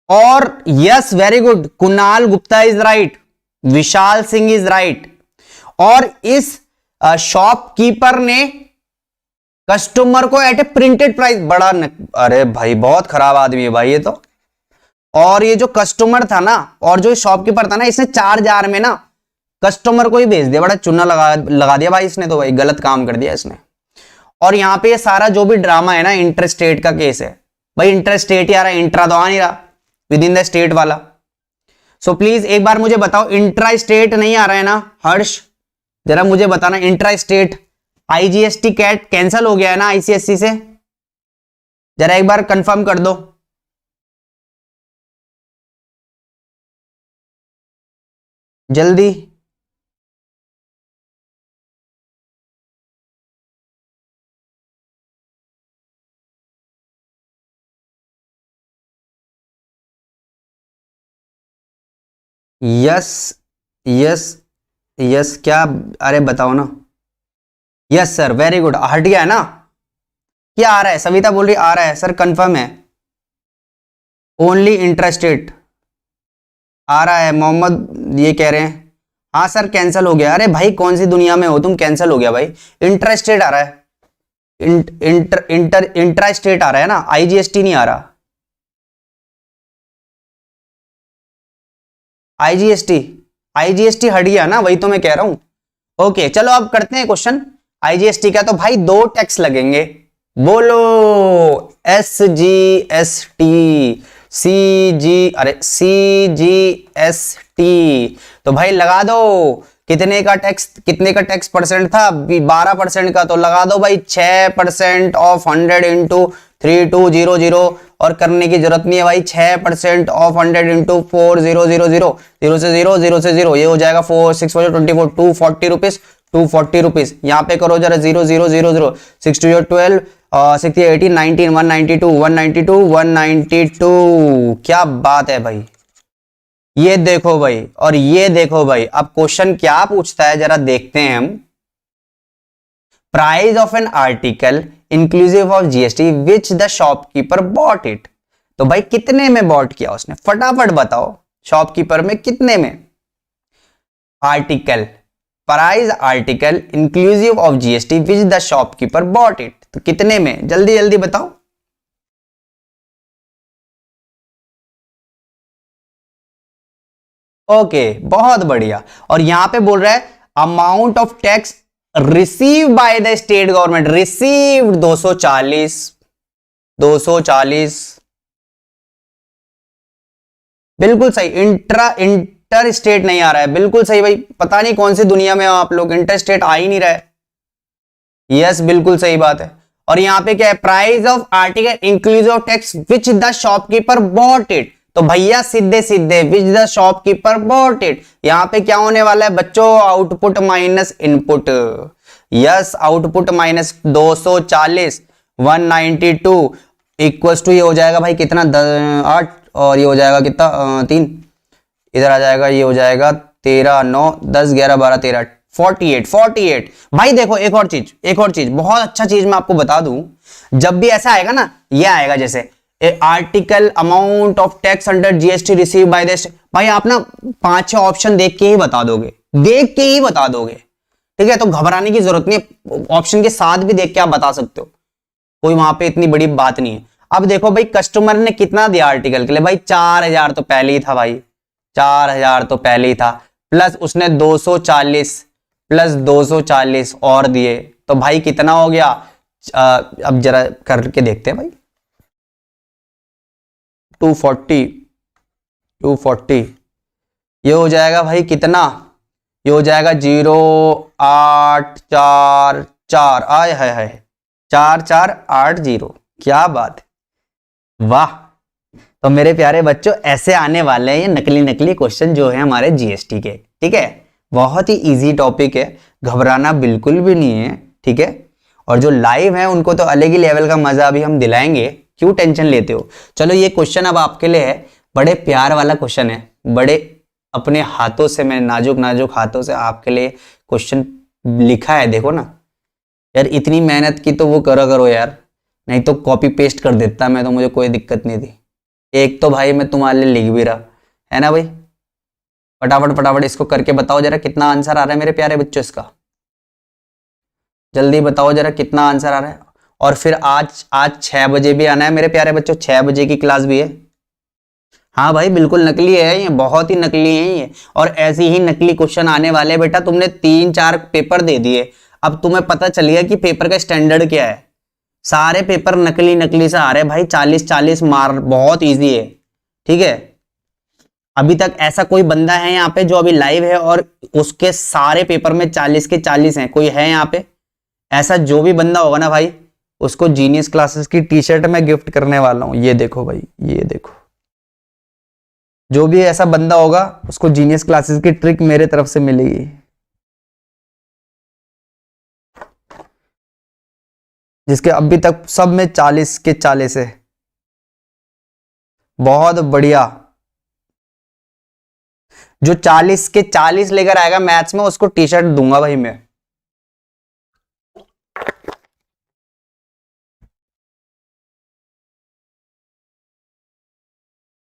और yes very good, Kunal Gupta is right, Vishal Singh is right, और इस शॉपकीपर ने कस्टमर को एट ए प्रिंटेड प्राइस, अरे भाई बहुत खराब आदमी है भाई ये तो। और ये जो कस्टमर था ना, और जो शॉपकीपर था ना, इसने 4,000 में ना कस्टमर को ही भेज दिया, बड़ा चुना लगा दिया भाई इसने, तो भाई गलत काम कर दिया इसने। और यहां पे ये सारा जो भी ड्रामा है ना, इंटरस्टेट का केस है भाई, इंटरस्टेट ही आ रहा है, इंट्रा तो आ नहीं रहा, विद इन द स्टेट वाला। सो प्लीज एक बार मुझे बताओ, इंट्रा स्टेट नहीं आ रहा है ना हर्ष, जरा मुझे बताना, इंट्रा स्टेट आईजीएसटी कैट कैंसिल हो गया है ना आईसीएससी से, जरा एक बार कंफर्म कर दो। जल्दी, यस यस यस, क्या, अरे बताओ ना। यस सर, वेरी गुड, हट गया है ना, क्या आ रहा है, सविता बोल रही आ रहा है सर, कंफर्म है, ओनली इंटरेस्टेड आ रहा है, मोहम्मद ये कह रहे हैं, हाँ सर कैंसिल हो गया। अरे भाई कौन सी दुनिया में हो तुम, कैंसिल हो गया भाई, इंटरेस्टेड आ रहा है, इंट्रा स्टेट आ रहा है ना, आईजीएसटी नहीं आ रहा, आईजीएसटी हट गया ना, वही तो मैं कह रहा हूं। ओके चलो अब करते हैं क्वेश्चन आईजीएसटी का। तो भाई 2 टैक्स लगेंगे, बोलो, SGST, CGST, तो भाई लगा दो, कितने का टैक्स परसेंट था, 12% का, तो लगा दो भाई 6% ऑफ 100 इंटू 3200, और करने की जरूरत नहीं है भाई, 6% ऑफ 100 इंटू 4000, 0 से 0, 0 से 0, ये हो जाएगा 4 6 4 24, 240 रुपीज, 240 रुपीज। यहाँ पे करो जरा 0 0 0 0, 6 2 12, 60 18 19, 192 192 192, क्या बात है भाई, ये देखो भाई, और ये देखो भाई, अब क्वेश्चन क्या पूछता है जरा देखते हैं हम। Price of an article inclusive of GST which the shopkeeper bought it, तो भाई कितने में बॉट किया उसने, फटाफट बताओ, शॉपकीपर में कितने में, article price article inclusive of GST which the shopkeeper bought it. तो कितने में, जल्दी जल्दी बताओ। ओके बहुत बढ़िया। और यहां पे बोल रहा है amount of tax receive by the state government, received 240 बिल्कुल सही। इंटर स्टेट नहीं आ रहा है, बिल्कुल सही भाई। पता नहीं कौन सी दुनिया में हो आप लोग, इंटर स्टेट आ ही नहीं रहा है। यस बिल्कुल सही बात है। और यहां पे क्या है, price of article inclusive of tax which the shopkeeper bought it. तो भैया सीधे सीधे which the shopkeeper bought it, यहां पे क्या होने वाला है बच्चों, output minus input. Yes output minus 240 192 equals to ये हो जाएगा भाई कितना 8, और ये हो जाएगा कितना 3, इधर आ जाएगा, ये हो जाएगा 13 9 10 11 12 13 48 भाई। देखो एक और चीज बहुत अच्छा चीज मैं आपको बता दूं, जब भी ऐसा आएगा ना, ये आएगा जैसे article amount of tax under GST receive by the, भाई आप ना 5-6 ऑप्शन देख के ही बता दोगे, ठीक है। तो घबराने की जरूरत नहीं है, ऑप्शन के साथ भी देख के आप बता सकते हो, कोई वहां पे इतनी बड़ी बात नहीं है। अब देखो भाई कस्टमर ने कितना दिया आर्टिकल के लिए, भाई 4000 तो पहले ही था भाई, 4000 तो पहले ही था, प्लस उसने 240 प्लस 240 और दिए, तो भाई कितना हो गया। अब जरा करके देखते हैं भाई, 240 ये हो जाएगा भाई कितना, ये हो जाएगा 0844 आय है 4480। क्या बात है, वाह। तो मेरे प्यारे बच्चों ऐसे आने वाले हैं ये नकली क्वेश्चन जो है हमारे जीएसटी के, ठीक है। बहुत ही इजी टॉपिक है, घबराना बिल्कुल भी नहीं है, ठीक है। और जो लाइव है उनको तो अलग ही लेवल का मजा अभी हम दिलाएंगे, क्यों टेंशन लेते हो। चलो ये क्वेश्चन अब आपके लिए है, बड़े प्यार वाला क्वेश्चन है, बड़े अपने हाथों से मैं नाजुक हाथों से आपके लिए क्वेश्चन लिखा है। देखो ना यार, इतनी मेहनत की तो वो करो यार, नहीं तो कॉपी पेस्ट कर देता मैं, तो मुझे कोई दिक्कत नहीं थी। एक तो भाई मैं तुम्हारे लिए लिख भी रहा है ना भाई। फटाफट इसको करके बताओ जरा कितना आंसर आ रहा है मेरे प्यारे बच्चों, इसका जल्दी बताओ जरा कितना आंसर आ रहा है। और फिर आज 6 बजे भी आना है मेरे प्यारे बच्चों, 6 बजे की क्लास भी है। हाँ भाई बिल्कुल नकली है ये, बहुत ही नकली है ये। और ऐसे ही नकली क्वेश्चन आने वाले बेटा, तुमने 3-4 पेपर दे दिए, अब तुम्हें पता चल गया कि पेपर का स्टैंडर्ड क्या है। सारे पेपर नकली से आ रहे हैं भाई, 40 मार्क, बहुत इजी है, ठीक है। अभी तक ऐसा कोई बंदा है यहाँ पे जो अभी लाइव है और उसके सारे पेपर में 40 के 40 हैं, कोई है यहाँ पे ऐसा? जो भी बंदा होगा ना भाई, उसको जीनियस क्लासेस की टी शर्ट में गिफ्ट करने वाला हूं। ये देखो भाई, ये देखो, जो भी ऐसा बंदा होगा उसको जीनियस क्लासेस की ट्रिक मेरे तरफ से मिलेगी। जिसके अभी तक सब में 40 के 40 है, बहुत बढ़िया। जो 40 के 40 लेकर आएगा मैथ्स में, उसको टी शर्ट दूंगा भाई मैं।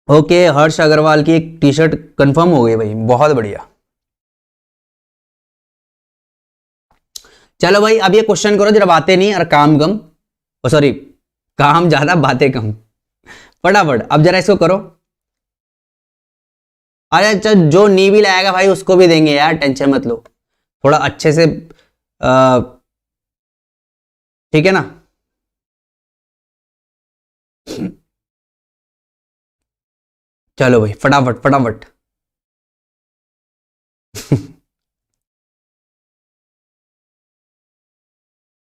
ओके, हर्ष अग्रवाल की एक टी शर्ट कंफर्म हो गई भाई, बहुत बढ़िया। चलो भाई अब ये क्वेश्चन करो जरा, बातें नहीं और काम कम, सॉरी काम ज्यादा बातें कम। फटाफट अब जरा इसको करो। अरे अच्छा, जो नी भी लाएगा भाई उसको भी देंगे यार, टेंशन मत लो, थोड़ा अच्छे से ठीक है ना। चलो भाई फटाफट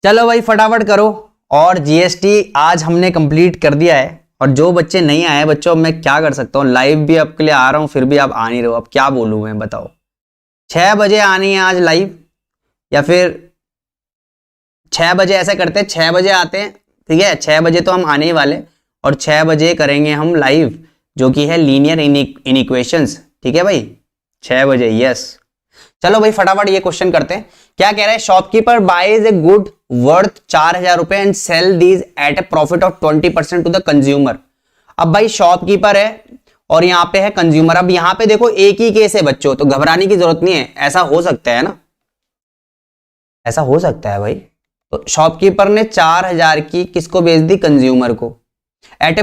चलो भाई फटाफट करो। और जीएसटी आज हमने कंप्लीट कर दिया है। और जो बच्चे नहीं आए बच्चों, मैं क्या कर सकता हूँ, लाइव भी आपके लिए आ रहा हूँ, फिर भी आप आ नहीं रहे हो, अब क्या बोलूँ मैं, बताओ। 6 बजे आनी है आज लाइव, या फिर 6 बजे ऐसा करते हैं, 6 बजे आते हैं, ठीक है। 6 बजे तो हम आने ही वाले, और 6 बजे करेंगे हम लाइव, जो कि है लीनियर इनइक्वेशंस, ठीक है भाई, 6 बजे। यस चलो भाई फटाफट ये क्वेश्चन करते हैं। क्या कह रहा है, shopkeeper buys a good worth 4000 रुपए and sell these at a profit of 20% to the consumer. अब भाई शॉपकीपर है और यहाँ पे है कंज्यूमर। अब यहाँ पे देखो एक ही केस है बच्चों, तो घबराने की जरूरत नहीं है, ऐसा हो सकता है ना, ऐसा हो सकता है भाई। तो शॉपकीपर ने 4,000 की किसको बेच दी? कंज्यूमर को, at a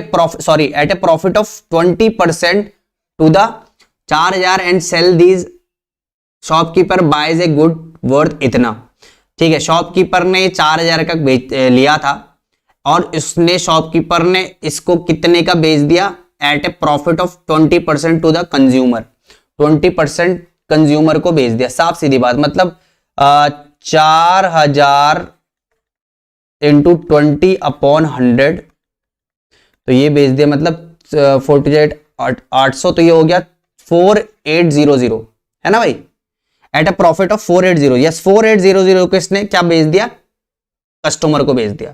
profit of 20% to the 4,000 and sell these shopkeeper buys a good worth इतना। ठीक है, शॉपकीपर ने 4,000 का लिया था और उसने शॉपकीपर ने इसको कितने का बेच दिया? At a profit of 20% to the consumer, 20% consumer को बेच दिया। साफ सीधी बात, मतलब 4,000 इंटू 20/100, तो ये बेच दिया, मतलब 48,800, तो ये हो गया 4800, है ना भाई? At a profit of 480, yes 4800 को इसने क्या बेच दिया? कस्टमर को बेच दिया।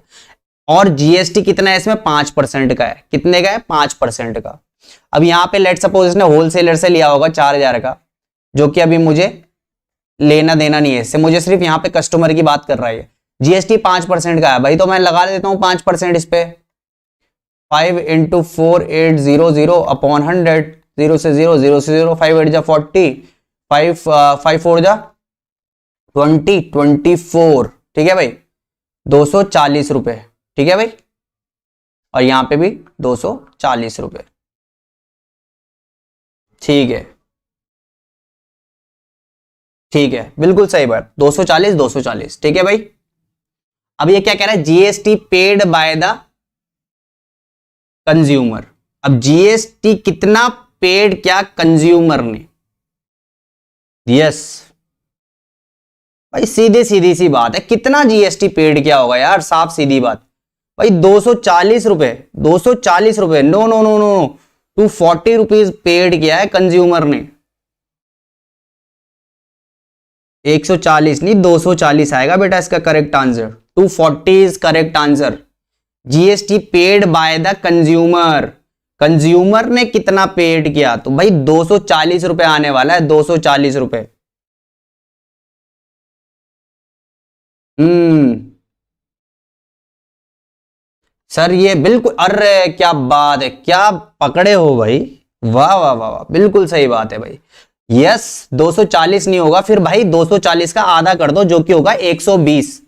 और जीएसटी कितना है इसमें? 5% का है। कितने का है? 5% का। अब यहां पे लेट सपोज इसने होलसेलर से लिया होगा 4,000 का, जो कि अभी मुझे लेना देना नहीं है इससे, मुझे सिर्फ यहां पे कस्टमर की बात कर रहा है। जीएसटी 5% का है भाई, तो मैं लगा देता हूं 5% इस पे। 5 इंटू 4800 अपॉन 100, 0 से 0, 0 से 0, 5 8 जा 40, 5 4 जा 20, 24, ठीक है भाई, 240 रुपए, ठीक है भाई। और यहां पे भी 240 रुपए, ठीक है, ठीक है, बिल्कुल सही बात, 240 240, ठीक है भाई। अब ये क्या कह रहा है? GST paid by the consumer. अब जीएसटी कितना पेड क्या कंज्यूमर ने? यस भाई, सीधी सीधी सी बात है, कितना जीएसटी पेड किया होगा यार, साफ सीधी बात भाई। 240 रुपए, 240 रुपए, no no no no, 240 rupees paid किया है कंज्यूमर ने। 140 नहीं, 240 आएगा बेटा इसका correct answer. 240 is correct answer. GST paid by the consumer, consumer ने कितना पेड किया? तो भाई 240 रुपए आने वाला है, 240 रुपए। सर ये बिल्कुल, अरे क्या बात है, क्या पकड़े हो भाई, वाह वाह वाह वाह, बिल्कुल सही बात है भाई। यस 240 नहीं होगा, फिर भाई 240 का आधा कर दो, जो कि होगा 120।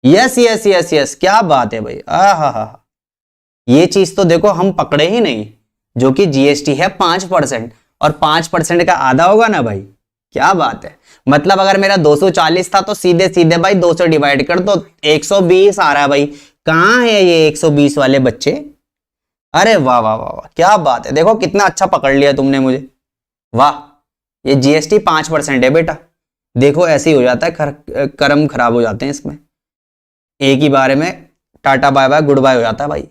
यस यस यस यस, क्या बात है भाई, हा, ये चीज तो देखो हम पकड़े ही नहीं, जो कि जीएसटी है 5%, और 5% का आधा होगा ना भाई, क्या बात है। मतलब अगर मेरा 240 था तो सीधे सीधे भाई 2 से डिवाइड कर दो, 120 आ रहा है भाई। कहां है ये 120 वाले बच्चे? अरे वाह वाह वाह वाह, क्या बात है, देखो कितना अच्छा पकड़ लिया तुमने मुझे, वाह। ये जीएसटी 5% है बेटा, देखो ऐसे ही हो जाता है, कर्म खराब हो जाते हैं इसमें, एक ही बारे में tata bye bye goodbye हो जाता है भाई।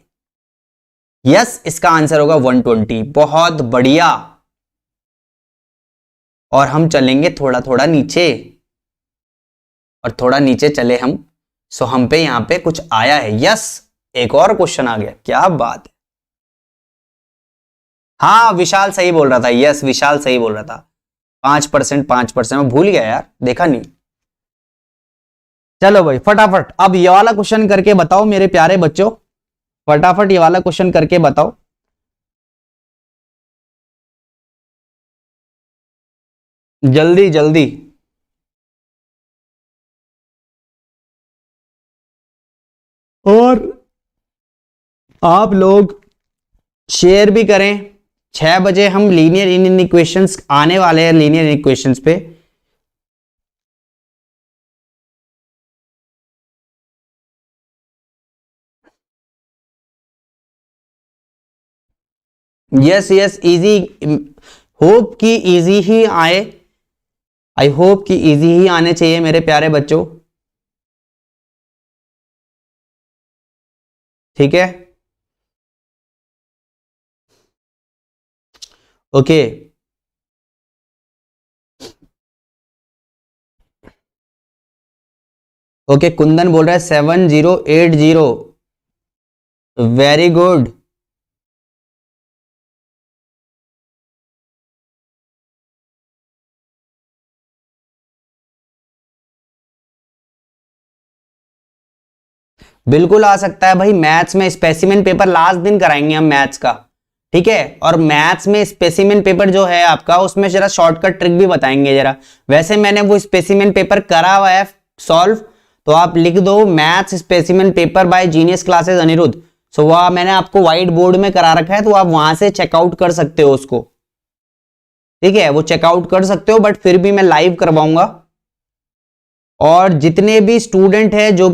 यस इसका आंसर होगा 120, बहुत बढ़िया। और हम चलेंगे थोड़ा थोड़ा नीचे, और थोड़ा नीचे चले हम, सो हम पे यहां पे कुछ आया है। यस एक और क्वेश्चन आ गया, क्या बात है। हाँ विशाल सही बोल रहा था, यस विशाल सही बोल रहा था, 5%, 5%, मैं भूल गया यार, देखा नहीं। चलो भाई फटाफट अब ये वाला क्वेश्चन करके बताओ मेरे प्यारे बच्चों, फटाफट ये वाला क्वेश्चन करके बताओ। जल्दी जल्दी, और आप लोग शेयर भी करें। 6 बजे हम लीनियर इन इक्वेशंस आने वाले हैं, लीनियर इक्वेशंस पे। यस यस इजी, होप कि इजी ही आए, आई होप कि इजी ही आने चाहिए मेरे प्यारे बच्चों, ठीक है। ओके ओके, कुंदन बोल रहा है 7080, वेरी गुड। बिल्कुल आ सकता है भाई, मैथ्स में स्पेसिमेन पेपर लास्ट दिन कराएंगे हम मैथ्स का, ठीक है। और मैथ्स में स्पेसिमेन पेपर जो है आपका, उसमें जरा शॉर्टकट ट्रिक भी बताएंगे जरा। वैसे मैंने वो स्पेसिमेन पेपर करा हुआ है सॉल्व, तो आप लिख दो maths specimen paper by genius classes Aniruddh. So वह मैंने आपको व्हाइट बोर्ड में करा रखा है, तो आप वहां से चेकआउट कर सकते हो उसको, ठीक है, वो चेकआउट कर सकते हो, बट फिर भी मैं लाइव करवाऊंगा। और जितने भी स्टूडेंट है जो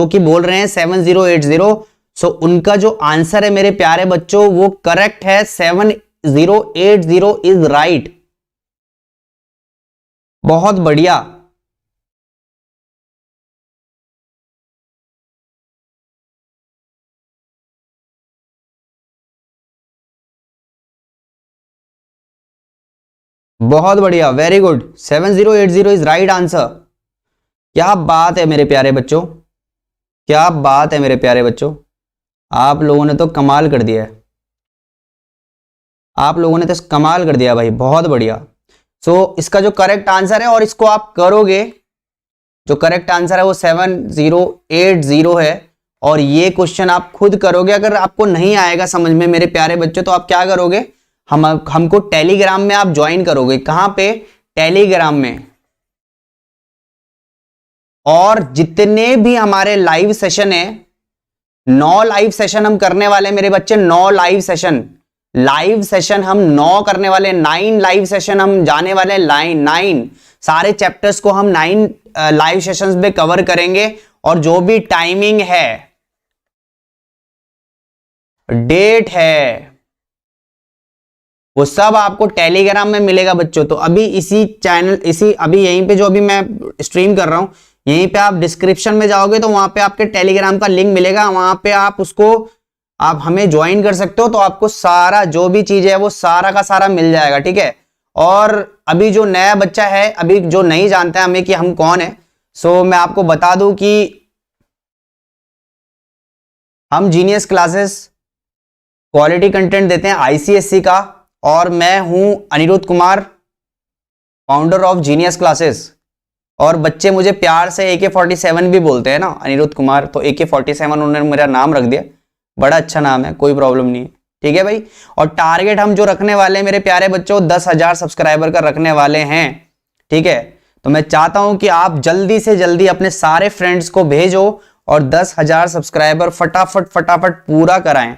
कि बोल रहे हैं 7080, सो उनका जो आंसर है मेरे प्यारे बच्चों वो करेक्ट है, 7080 इज राइट। बहुत बढ़िया, बहुत बढ़िया, very good, 7080 is right answer. क्या बात है मेरे प्यारे बच्चों, क्या बात है मेरे प्यारे बच्चों, आप लोगों ने तो कमाल कर दिया है, आप लोगों ने तो कमाल कर दिया भाई, बहुत बढ़िया। सो इसका जो करेक्ट आंसर है, और इसको आप करोगे, जो करेक्ट आंसर है वो 7080 है, और ये क्वेश्चन आप खुद करोगे। अगर आपको नहीं आएगा समझ में मेरे प्यारे बच्चों, तो आप क्या करोगे, हमको टेलीग्राम में आप ज्वाइन करोगे। कहां पे, टेलीग्राम में। और जितने भी हमारे लाइव सेशन है, 9 लाइव सेशन हम करने वाले हैं मेरे बच्चे, 9 लाइव सेशन हम 9 करने वाले, 9 लाइव सेशन हम जाने वाले, 9 सारे चैप्टर्स को हम 9 लाइव सेशंस में कवर करेंगे। और जो भी टाइमिंग है, डेट है, वो सब आपको टेलीग्राम में मिलेगा बच्चों। तो अभी इसी चैनल, अभी यहीं पे जो अभी मैं स्ट्रीम कर रहा हूं, यहीं पे आप डिस्क्रिप्शन में जाओगे तो वहां पे आपके टेलीग्राम का लिंक मिलेगा, वहां पे आप हमें ज्वाइन कर सकते हो। तो आपको सारा जो भी चीज है वो सारा का सारा मिल जाएगा, ठीक है। और अभी जो नया बच्चा है, अभी जो नहीं जानता है हमें कि हम कौन है, सो मैं आपको बता दूं कि हम जीनियस क्लासेस क्वालिटी कंटेंट देते हैं आईसीएससी का, और मैं हूं Anirudh Kumar, founder of Genius Classes. और बच्चे मुझे प्यार से AK47 भी बोलते हैं ना, अनिरुद्ध कुमार, तो AK47 उन्होंने मेरा नाम रख दिया, बड़ा अच्छा नाम है, कोई प्रॉब्लम नहीं है, ठीक है भाई। और टारगेट हम जो रखने वाले हैं मेरे प्यारे बच्चों, 10,000 सब्सक्राइबर का रखने वाले हैं, ठीक है। तो मैं चाहता हूं कि आप जल्दी से जल्दी अपने सारे फ्रेंड्स को भेजो और 10,000 सब्सक्राइबर फटाफट पूरा कराएं।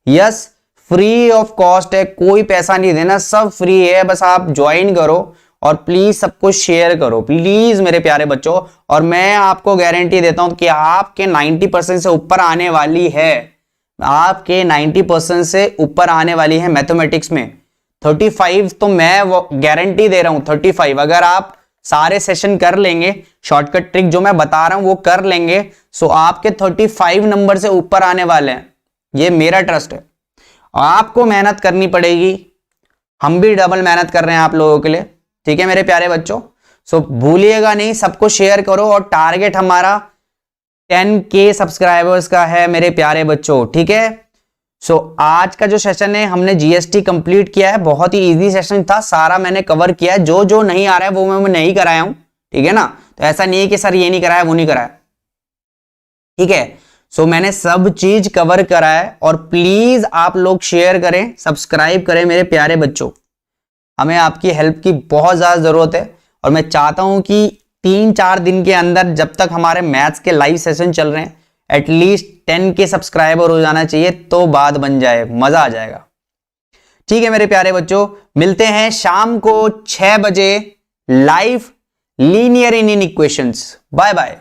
यस, फ्री ऑफ कॉस्ट है, कोई पैसा नहीं देना, सब फ्री है, बस आप ज्वाइन करो और प्लीज सबको शेयर करो, प्लीज मेरे प्यारे बच्चों। और मैं आपको गारंटी देता हूं कि आपके 90% से ऊपर आने वाली है, आपके 90% से ऊपर आने वाली है मैथमेटिक्स में। 35 तो मैं गारंटी दे रहा हूं, 35 अगर आप सारे सेशन कर लेंगे, शॉर्टकट ट्रिक जो मैं बता रहा हूं वो कर लेंगे, सो आपके 35 नंबर से ऊपर आने वाले हैं, ये मेरा ट्रस्ट है। आपको मेहनत करनी पड़ेगी, हम भी डबल मेहनत कर रहे हैं आप लोगों के लिए, ठीक है मेरे प्यारे बच्चों। सो भूलिएगा नहीं, सबको शेयर करो। और टारगेट हमारा 10K सब्सक्राइबर्स का है मेरे प्यारे बच्चों, ठीक है। सो आज का जो सेशन है हमने जीएसटी कंप्लीट किया है, बहुत ही इजी सेशन था, सारा मैंने कवर किया है। जो जो नहीं आ रहा है वो मैं नहीं कराया हूं, ठीक है ना। तो ऐसा नहीं है कि सर ये नहीं कराया वो नहीं कराया, ठीक है। सो मैंने सब चीज कवर करा है। और प्लीज आप लोग शेयर करें, सब्सक्राइब करें मेरे प्यारे बच्चों, हमें आपकी हेल्प की बहुत ज्यादा जरूरत है। और मैं चाहता हूं कि 3-4 दिन के अंदर, जब तक हमारे मैथ्स के लाइव सेशन चल रहे हैं, एटलीस्ट 10K सब्सक्राइबर हो जाना चाहिए, तो बात बन जाए, मजा आ जाएगा, ठीक है मेरे प्यारे बच्चों। मिलते हैं शाम को 6 बजे live linear in equations. Bye bye.